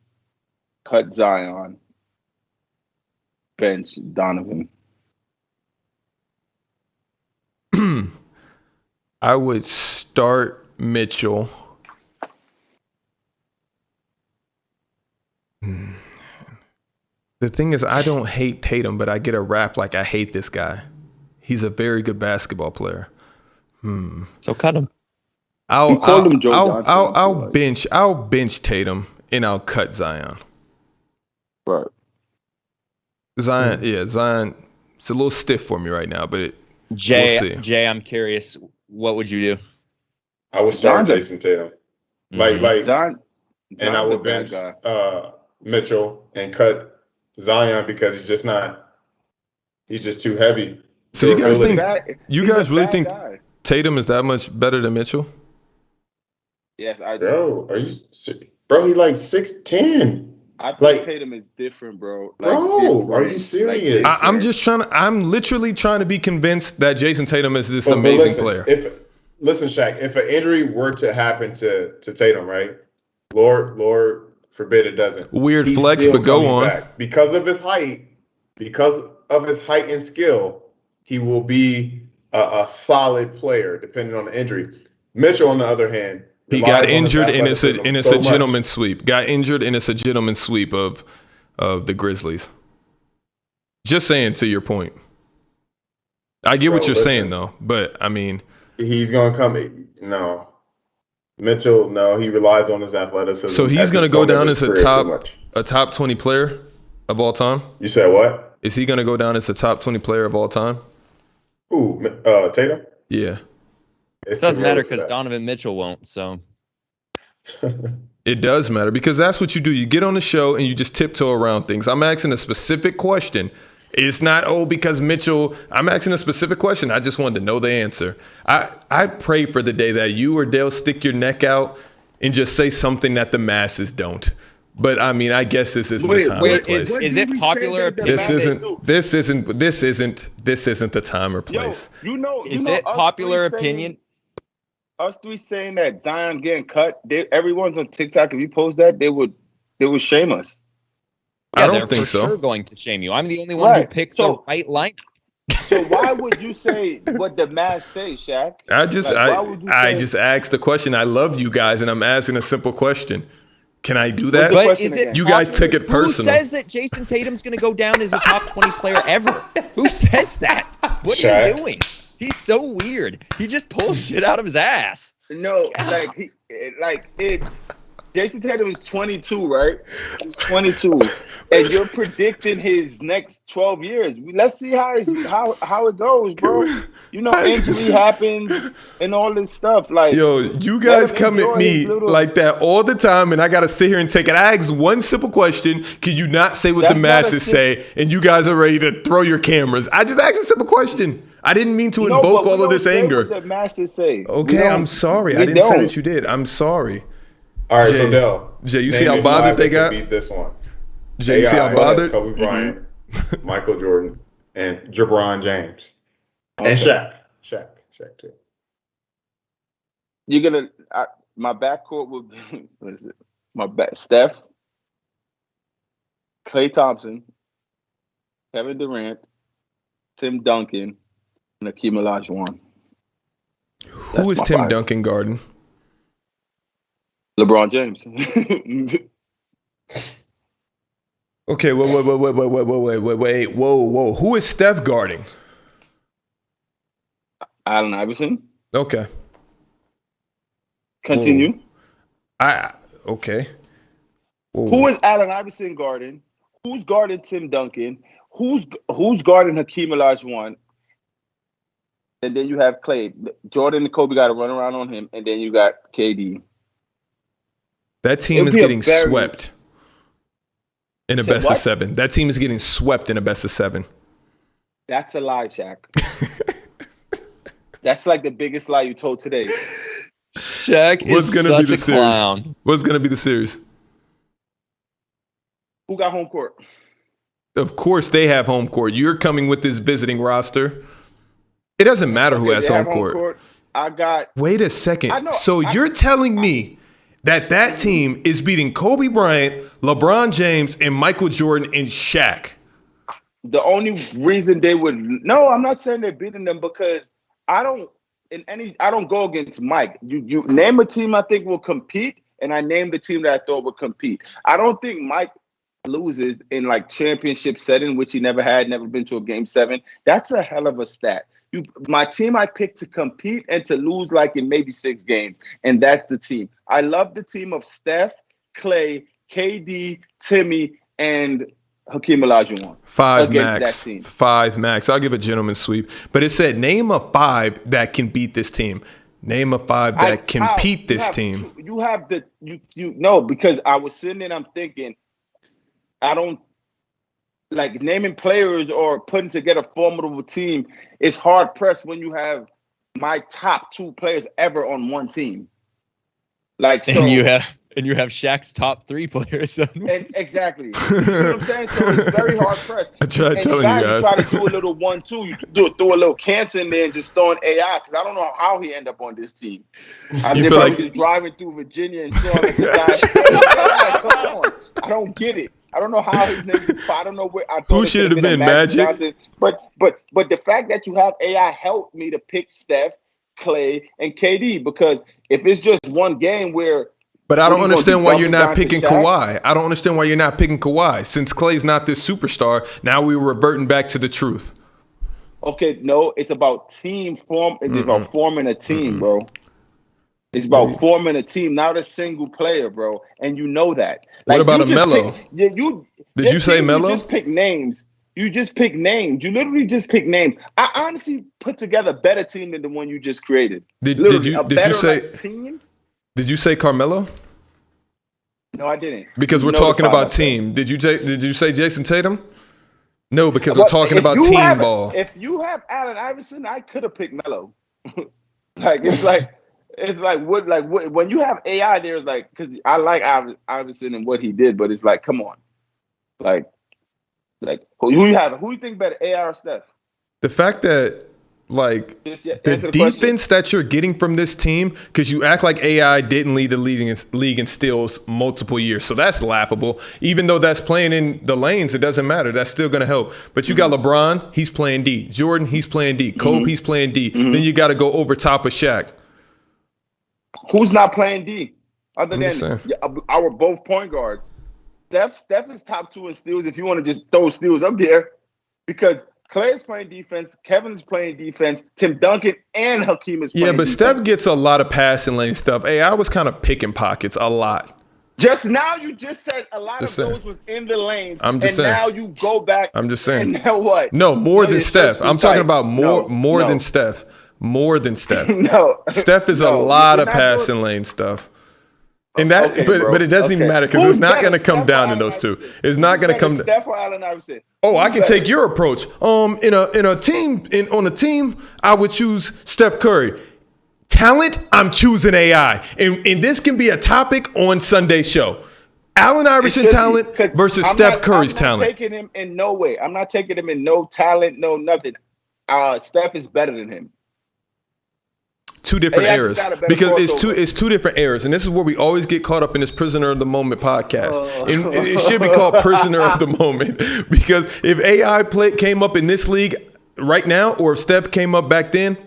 cut Zion, bench Donovan. I would start Mitchell. The thing is, I don't hate Tatum, but I get a rap like I hate this guy. He's a very good basketball player. So cut him. I'll bench Tatum and I'll cut Zion. Right. Zion. It's a little stiff for me right now, but Jay, we'll see. Jay, I'm curious. What would you do? I would start Jason Tatum, like Zion, and I would bench Mitchell and cut Zion because he's just too heavy. So you guys really think Tatum is that much better than Mitchell? Yes, I do. Bro, he's like 6'10". I think Tatum is different, bro. Are you serious? I'm literally trying to be convinced that Jason Tatum is this amazing player. Listen, Shaq, if an injury were to happen to Tatum, right? Lord forbid it doesn't. Weird flex, but go on. Back. Because of his height and skill, he will be a solid player depending on the injury. Mitchell, on the other hand, he got injured and it's a gentleman's sweep. Got injured and it's a gentleman's sweep of the Grizzlies. Just saying, to your point. I get what you're saying though, but I mean, he's gonna come. No, Mitchell. No, he relies on his athleticism. So he's gonna go down as a top 20 player of all time. You said what? Is he gonna go down as a top 20 player of all time? Who? Tatum? Yeah. It doesn't matter because Donovan Mitchell won't. So it does matter because that's what you do. You get on the show and you just tiptoe around things. I'm asking a specific question. It's not, because Mitchell, I'm asking a specific question. I just wanted to know the answer. I pray for the day that you or Dale stick your neck out and just say something that the masses don't. But I mean, I guess this isn't the time or place. Is it popular opinion? This isn't the time or place. Is it popular opinion? Us three saying that Zion getting cut, everyone's on TikTok. If you post that, they would shame us. Yeah, I don't think so. Sure going to shame you. I'm the only one who picked the right lineup. So why would you say what the math say, Shaq? I just asked the question. I love you guys, and I'm asking a simple question. Can I do that? But is it you guys took it personal. Who says that Jason Tatum's going to go down as a top 20 player ever? Who says that? What are you doing? He's so weird. He just pulls shit out of his ass. No, it's Jason Tatum is 22, right? He's 22, and you're predicting his next 12 years. Let's see how it goes, bro. Injury happens and all this stuff. Like, you guys come at me like that all the time, and I gotta sit here and take it. I ask one simple question: can you not say what the masses say? And you guys are ready to throw your cameras. I just asked a simple question. I didn't mean to invoke all of this anger. What the masses say. Okay, I'm sorry. I didn't say that you did. I'm sorry. All right, so Del. Jay, you see how bothered they got? Beat this one. Jay, you see how bothered? Kobe Bryant, Michael Jordan, and LeBron James, and Shaq too. You're gonna my backcourt would be Steph, Klay Thompson, Kevin Durant, Tim Duncan, and Hakeem Olajuwon. Who is Tim Duncan guarding? LeBron James. Okay, wait. Whoa. Who is Steph guarding? Allen Iverson. Okay. Continue. Okay. Whoa. Who is Allen Iverson guarding? Who's guarding Tim Duncan? Who's guarding Hakeem Olajuwon? And then you have Klay. Jordan and Kobe got to run around on him, and then you got KD. That team is getting swept in a best of 7. That team is getting swept in a best of 7. That's a lie, Shaq. That's like the biggest lie you told today. Shaq is such a clown. What's going to be the series? Who got home court? Of course they have home court. You're coming with this visiting roster. It doesn't matter who has home court. Wait a second. You're telling me that team is beating Kobe Bryant, LeBron James, and Michael Jordan and Shaq. The only reason they would I'm not saying they're beating them because I don't go against Mike. You name a team I think will compete, and I named the team that I thought would compete. I don't think Mike loses in like championship setting, which he never been to a game 7. That's a hell of a stat. My team I picked to compete and to lose like in maybe 6 games, and that's the team. I love the team of Steph, Klay, KD, Timmy, and Hakeem Olajuwon. 5 max. 5 max. I'll give a gentleman's sweep. But it said name a 5 that can beat this team. Name a 5 that can beat this team. Because I was sitting there and I'm thinking, I don't like naming players or putting together a formidable team is hard pressed when you have my top 2 players ever on one team. Like, so and And you have Shaq's top 3 players. Exactly. You see what I'm saying? So it's very hard pressed. I tried telling you guys. You try to do a little 1-2. You throw a little cancer in there and just throwing AI, because I don't know how he ended up on this team. I was just driving through Virginia and saw this guy. Come on. I don't get it. I don't know how his name is. I don't know where. Who should have been Magic? Johnson. But the fact that you have AI helped me to pick Steph, Clay, and KD, because if it's just one game where. But I don't understand why you're not picking Kawhi. I don't understand why you're not picking Kawhi. Since Clay's not this superstar, now we're reverting back to the truth. Okay, no, it's about team form. It's about forming a team, bro. It's about forming a team, not a single player, bro. And you know that. Like, what about a Melo? Did you say Melo? You just pick names. You just pick names. You literally just pick names. I honestly put together a better team than the one you just created. Did you say team? Did you say Carmelo? No, I didn't. Because we're talking about team. Did you say Jason Tatum? No, because we're talking about team ball. If you have Allen Iverson, I could have picked Melo. It's like when you have AI, there's like, because I like Iverson and what he did, but it's like, come on, like who you think better, AI or Steph? The fact that the defense that you're getting from this team, because you act like AI didn't lead the league in steals multiple years, so that's laughable. Even though that's playing in the lanes, it doesn't matter. That's still going to help. But you got LeBron, he's playing D. Jordan, he's playing D. Kobe, he's playing D. Then you got to go over top of Shaq. Who's not playing D? Other than our both point guards. Steph is top 2 in steals if you want to just throw steals up there, because Clay is playing defense, Kevin's playing defense, Tim Duncan and Hakeem is playing defense. Yeah, but Steph gets a lot of passing lane stuff. Hey, I was kind of picking pockets a lot. Just now you just said a lot of those was in the lanes. I'm just saying. Now you go back. I'm just saying. And now what? No, more than Steph. I'm talking about more than Steph. More than Steph. Steph is a lot of passing lane stuff. And that, but it doesn't even matter, because it's not going to come down to those two. It's not going to come. Steph or Allen Iverson? Oh, I can take your approach. On a team, I would choose Steph Curry. Talent, I'm choosing AI, and this can be a topic on Sunday's show. Allen Iverson talent versus Steph Curry's talent. I'm not taking him in no way. I'm not taking him in no talent, no nothing. Steph is better than him. Two different eras, because it's two different eras, and this is where we always get caught up in this prisoner of the moment podcast. And it should be called prisoner of the moment, because if AI came up in this league right now, or if Steph came up back then,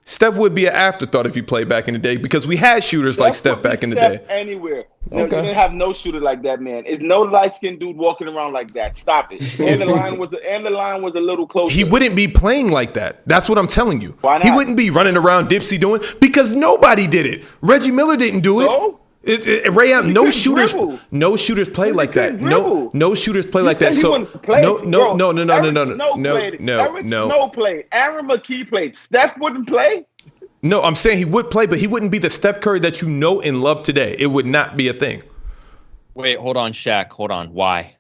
Steph would be an afterthought if he played back in the day, because we had shooters like Steph back in the day. Anywhere. No, you didn't have no shooter like that, man. It's no light-skinned dude walking around like that. Stop it. And the line was a little closer. He wouldn't be playing like that. That's what I'm telling you. Why not? He wouldn't be running around Dipsy doing, because nobody did it. Reggie Miller didn't do it. So? Ray Allen, no shooters play like that. No shooters play like that. So no. Eric Snow played. Aaron McKee played. Steph wouldn't play. No, I'm saying he would play, but he wouldn't be the Steph Curry that you know and love today. It would not be a thing. Wait, hold on, Shaq. Hold on. Why?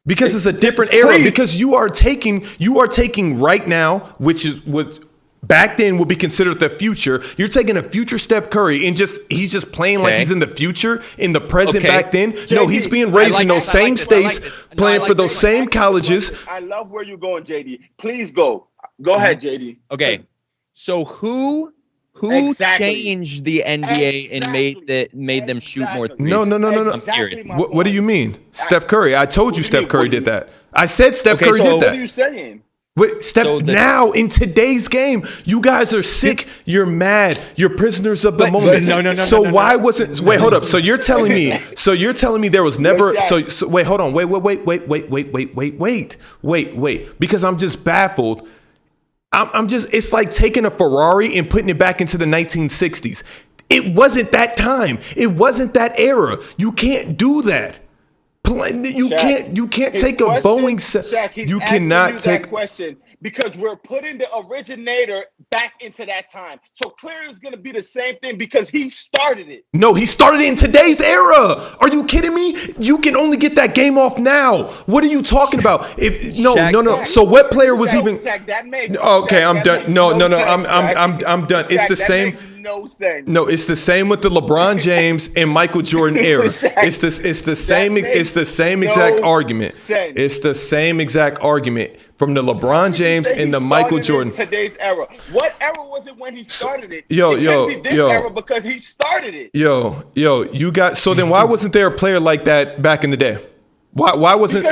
Because it's a different era. Because you are taking right now, which is what back then would be considered the future. You're taking a future Steph Curry and he's just playing like he's in the future, in the present back then. JD, no, he's being raised in those same states, playing for those same colleges. I love where you're going, JD. Please go. Go ahead, JD. Okay. So who changed the NBA and made them shoot more threes? No. I'm serious. What do you mean? Steph Curry. I told you Steph Curry did that. I said Steph Curry did that. What are you saying? Wait, now in today's game, you guys are sick. You're mad. You're prisoners of the moment. No. So why wasn't? Wait, hold up. So you're telling me? There was never? So wait, hold on. Wait. Because I'm just baffled. It's like taking a Ferrari and putting it back into the 1960s. It wasn't that time. It wasn't that era. You can't do that. You can't take a Boeing. Shaq, you cannot take that question, because we're putting the originator back into that time. So clearly it's going to be the same thing, because he started it. No, he started it in today's era. Are you kidding me? You can only get that game off now. What are you talking about? No. So what player was even? Okay, I'm done. No. I'm done. It's the same. no sense. No, it's the same with the LeBron James and Michael Jordan era. It's the same exact argument. Sense. It's the same exact argument from the LeBron James and the Michael Jordan. Today's era. What era was it when he started it? Yo, it couldn't be this era because he started it. You got. So then, why wasn't there a player like that back in the day? Why wasn't?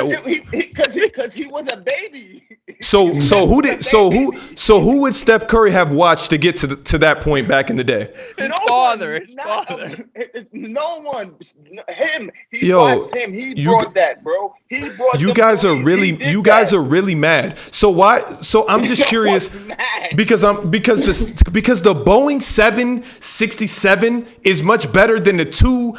Because he was a baby. So who would Steph Curry have watched to get to that point back in the day? His father. No one. Him. He watched him. He brought that, bro. He brought. You guys are really mad. So why? So I'm just curious because the Boeing 767 is much better than the two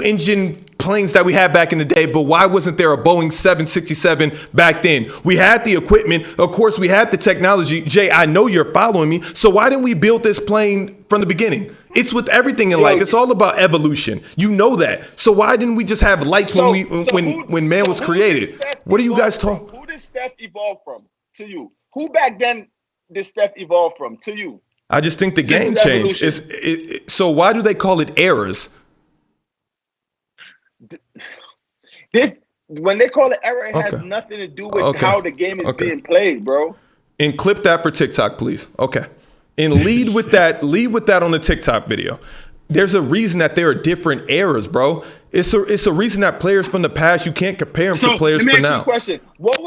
engine planes that we had back in the day, but why wasn't there a Boeing 767 back then? We had the equipment, of course, we had the technology. Jay, I know you're following me. So why didn't we build this plane from the beginning? It's with everything in life. It's all about evolution. You know that. So why didn't we just have lights when man was created? What are you guys talking? Who did Steph evolve from? To you. Who back then did Steph evolve from? To you. I just think the game changed. So why do they call it eras? When they call it error, it has nothing to do with how the game is being played, bro. And clip that for TikTok, please. Okay. And lead with that on the TikTok video. There's a reason that there are different eras, bro. It's a reason that players from the past, you can't compare them to players from now. Let me ask you a question. What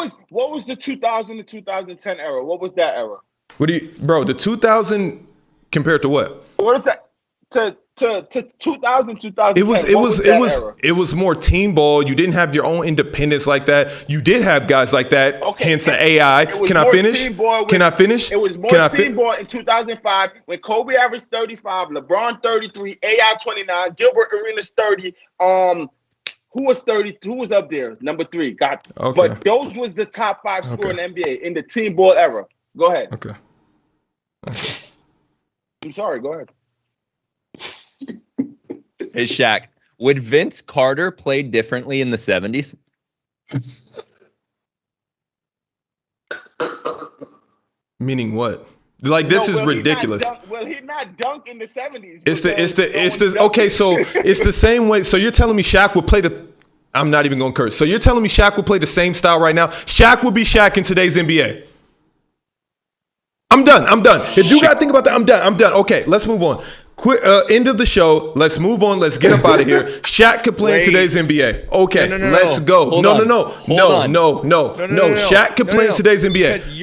was the 2000 to 2010 era? What was that era? The 2000 compared to what? What is that? To 2000, 2010. It was more team ball. You didn't have your own independence like that. You did have guys like that. Hence the AI. Can I finish? It was more team ball in 2005 when Kobe averaged 35, LeBron 33, AI 29, Gilbert Arenas 30. Who was 30? Who was up there? Number 3. But those was the top 5 scorer in the NBA in the team ball era. Go ahead. Okay. I'm sorry. Go ahead. Hey, Shaq, would Vince Carter play differently in the 70s? Meaning what? Like, this is ridiculous. He'd not dunk in the 70s. Okay, so it's the same way. So you're telling me Shaq would play I'm not even going to curse. So you're telling me Shaq would play the same style right now? Shaq would be Shaq in today's NBA. I'm done. If you got to think about that, I'm done. Okay, let's move on. End of the show. Let's move on. Let's get up out of here. Shaq could play in today's NBA. Okay, let's go. No. Shaq could play in today's NBA. Because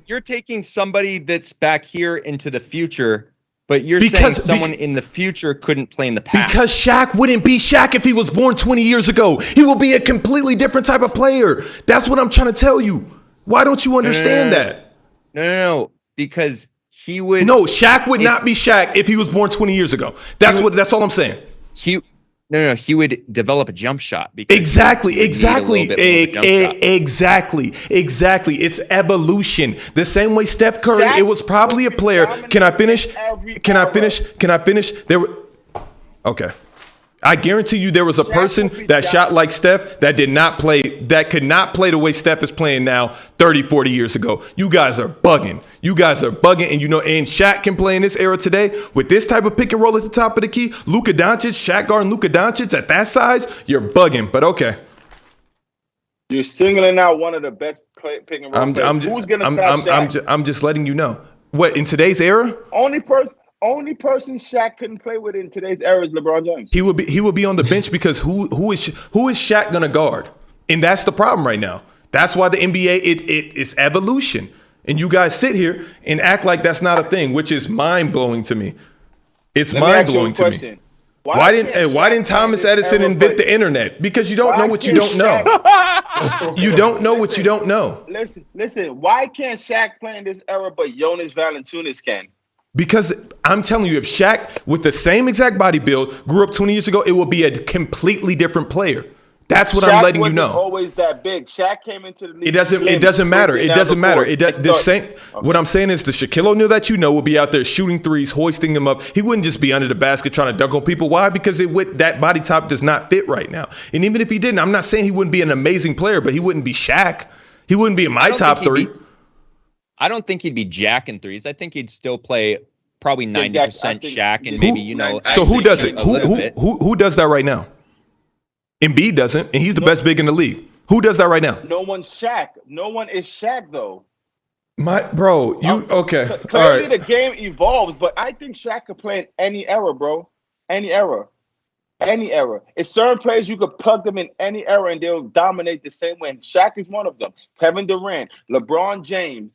you're taking somebody that's back here into the future, but you're saying someone in the future couldn't play in the past. Because Shaq wouldn't be Shaq if he was born 20 years ago. He will be a completely different type of player. That's what I'm trying to tell you. Why don't you understand that? No. Because he would. No, Shaq would not be Shaq if he was born 20 years ago. That's all I'm saying. He would develop a jump shot. Exactly. It's evolution. The same way Steph Curry, it was probably a player. Can I finish? Okay. I guarantee you there was a person that shot like Steph that could not play the way Steph is playing now 30, 40 years ago. You guys are bugging. And Shaq can play in this era today with this type of pick and roll at the top of the key. Luka Doncic, Shaq guarding Luka Doncic at that size, you're bugging, but okay. You're singling out one of the best pick and roll players. Who's going to stop Shaq? I'm just letting you know. What, in today's era? Only person Shaq couldn't play with in today's era is LeBron James. He would be on the bench because who is Shaq gonna guard? And that's the problem right now. That's why the NBA it's evolution. And you guys sit here and act like that's not a thing, which is mind blowing to me. It's mind blowing to me. Why didn't Thomas Edison invent the internet? Because you don't know what you don't know. You don't know what you don't know. Listen. Why can't Shaq play in this era, but Jonas Valanciunas can? Because I'm telling you, if Shaq, with the same exact body build, grew up 20 years ago, it will be a completely different player. That's what I'm letting you know. Shaq wasn't always that big. Shaq came into the league. It doesn't matter. What I'm saying is the Shaquille O'Neal that you know will be out there shooting threes, hoisting them up. He wouldn't just be under the basket trying to dunk on people. Why? Because that body type does not fit right now. And even if he didn't, I'm not saying he wouldn't be an amazing player, but he wouldn't be Shaq. He wouldn't be in my top 3. I don't think he'd be jacking threes. I think he'd still play probably 90% Shaq, and maybe So who does it? Who does that right now? Embiid doesn't, and he's the best big in the league. Who does that right now? No one's Shaq. No one is Shaq though. Okay. Clearly, the game evolves, but I think Shaq could play in any era, bro. Any era. It's certain players you could plug them in any era and they'll dominate the same way. And Shaq is one of them. Kevin Durant, LeBron James.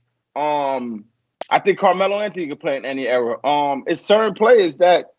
I think Carmelo Anthony could play in any era. It's certain players that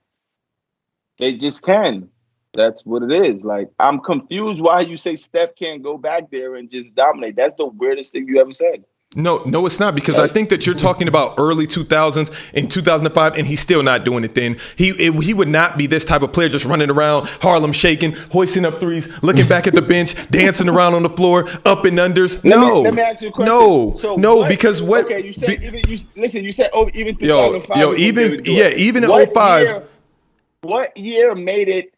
they just can. That's what it is. Like, I'm confused why you say Steph can't go back there and just dominate. That's the weirdest thing you ever said. No, it's not, because I think that you're talking about early 2000s and 2005, and he's still not doing it then. He would not be this type of player just running around, Harlem shaking, hoisting up threes, looking back at the bench, dancing around on the floor, up and unders. Let me ask you a question. Because what? Okay, you said you said even 2005. Even in 05. What year made it?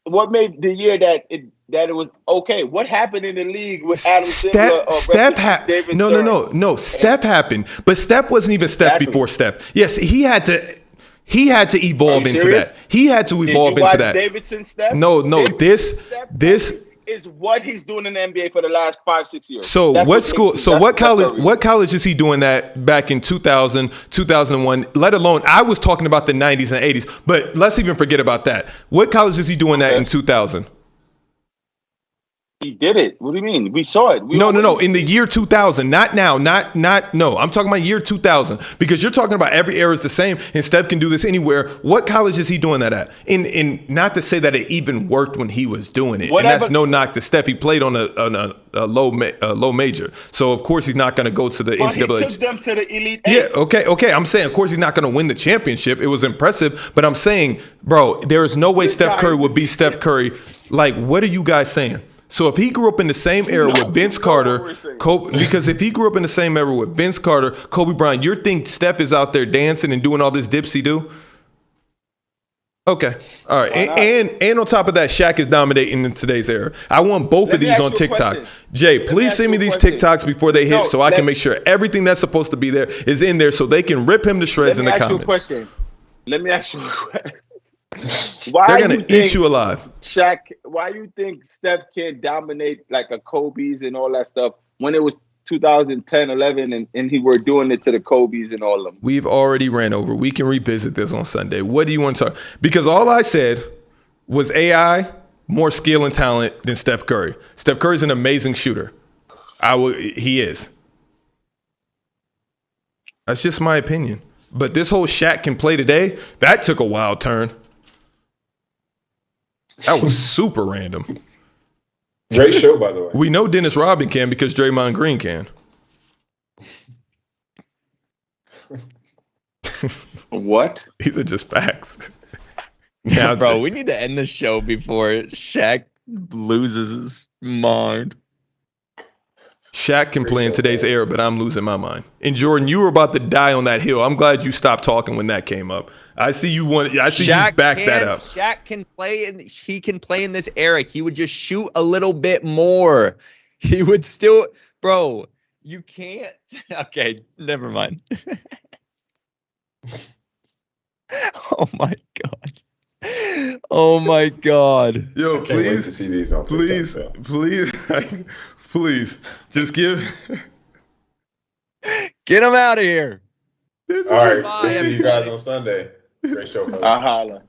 What made the year that it was okay? What happened in the league with Adam Silver? Steph happened. No. Steph happened, but Steph wasn't even Steph before Steph. Yes, he had to evolve into that. He had to evolve into that. Davidson Steph? No. This is what he's doing in the NBA for the last 5-6 years. So what school? So what college? What college is he doing that back in 2000, 2001? Let alone, I was talking about the 90s and 80s. But let's even forget about that. What college is he doing that in 2000? He did it. What do you mean? We saw it. No. In the year 2000, not now, no. I'm talking about year 2000, because you're talking about every era is the same and Steph can do this anywhere. What college is he doing that at? In not to say that it even worked when he was doing it. And that's no knock to Steph. He played on a low major, so of course he's not going to go to the NCAA. He took them to the Elite Eight. Yeah, okay. I'm saying, of course he's not going to win the championship. It was impressive, but I'm saying, bro, there is no way Steph Curry would be Steph Curry. Like, what are you guys saying? So if he grew up in the same era with Vince Carter, because if he grew up in the same era with Vince Carter, Kobe Bryant, you think Steph is out there dancing and doing all this dipsy-do? Okay. All right. And on top of that, Shaq is dominating in today's era. I want both of these on TikTok. Jay, please send me these TikToks before they hit so I can make sure everything that's supposed to be there is in there so they can rip him to shreds in the comments. Let me ask you a question. They're gonna eat you alive. Shaq, why you think Steph can't dominate like a Kobe's and all that stuff when it was 2010, 11, and he were doing it to the Kobe's and all of them? We've already ran over. We can revisit this on Sunday. What do you want to talk? Because all I said was AI, more skill and talent than Steph Curry. Steph Curry's an amazing shooter. He is. That's just my opinion. But this whole Shaq can play today, that took a wild turn. That was super random. Great show, by the way. We know Dennis Rodman can because Draymond Green can. What? These are just facts. Yeah, bro, we need to end the show before Shaq loses his mind. Shaq can play in today's era, but I'm losing my mind. And Jordan, you were about to die on that hill. I'm glad you stopped talking when that came up. I see you back that up. Shaq can play he can play in this era. He would just shoot a little bit more. He would still, bro, you can't. Okay, never mind. Oh my God. Oh my God. Yo, please, can't wait to see these on TikTok, please, just get him out of here. All right, we'll see you guys on Sunday. Great show, folks. I'll holla.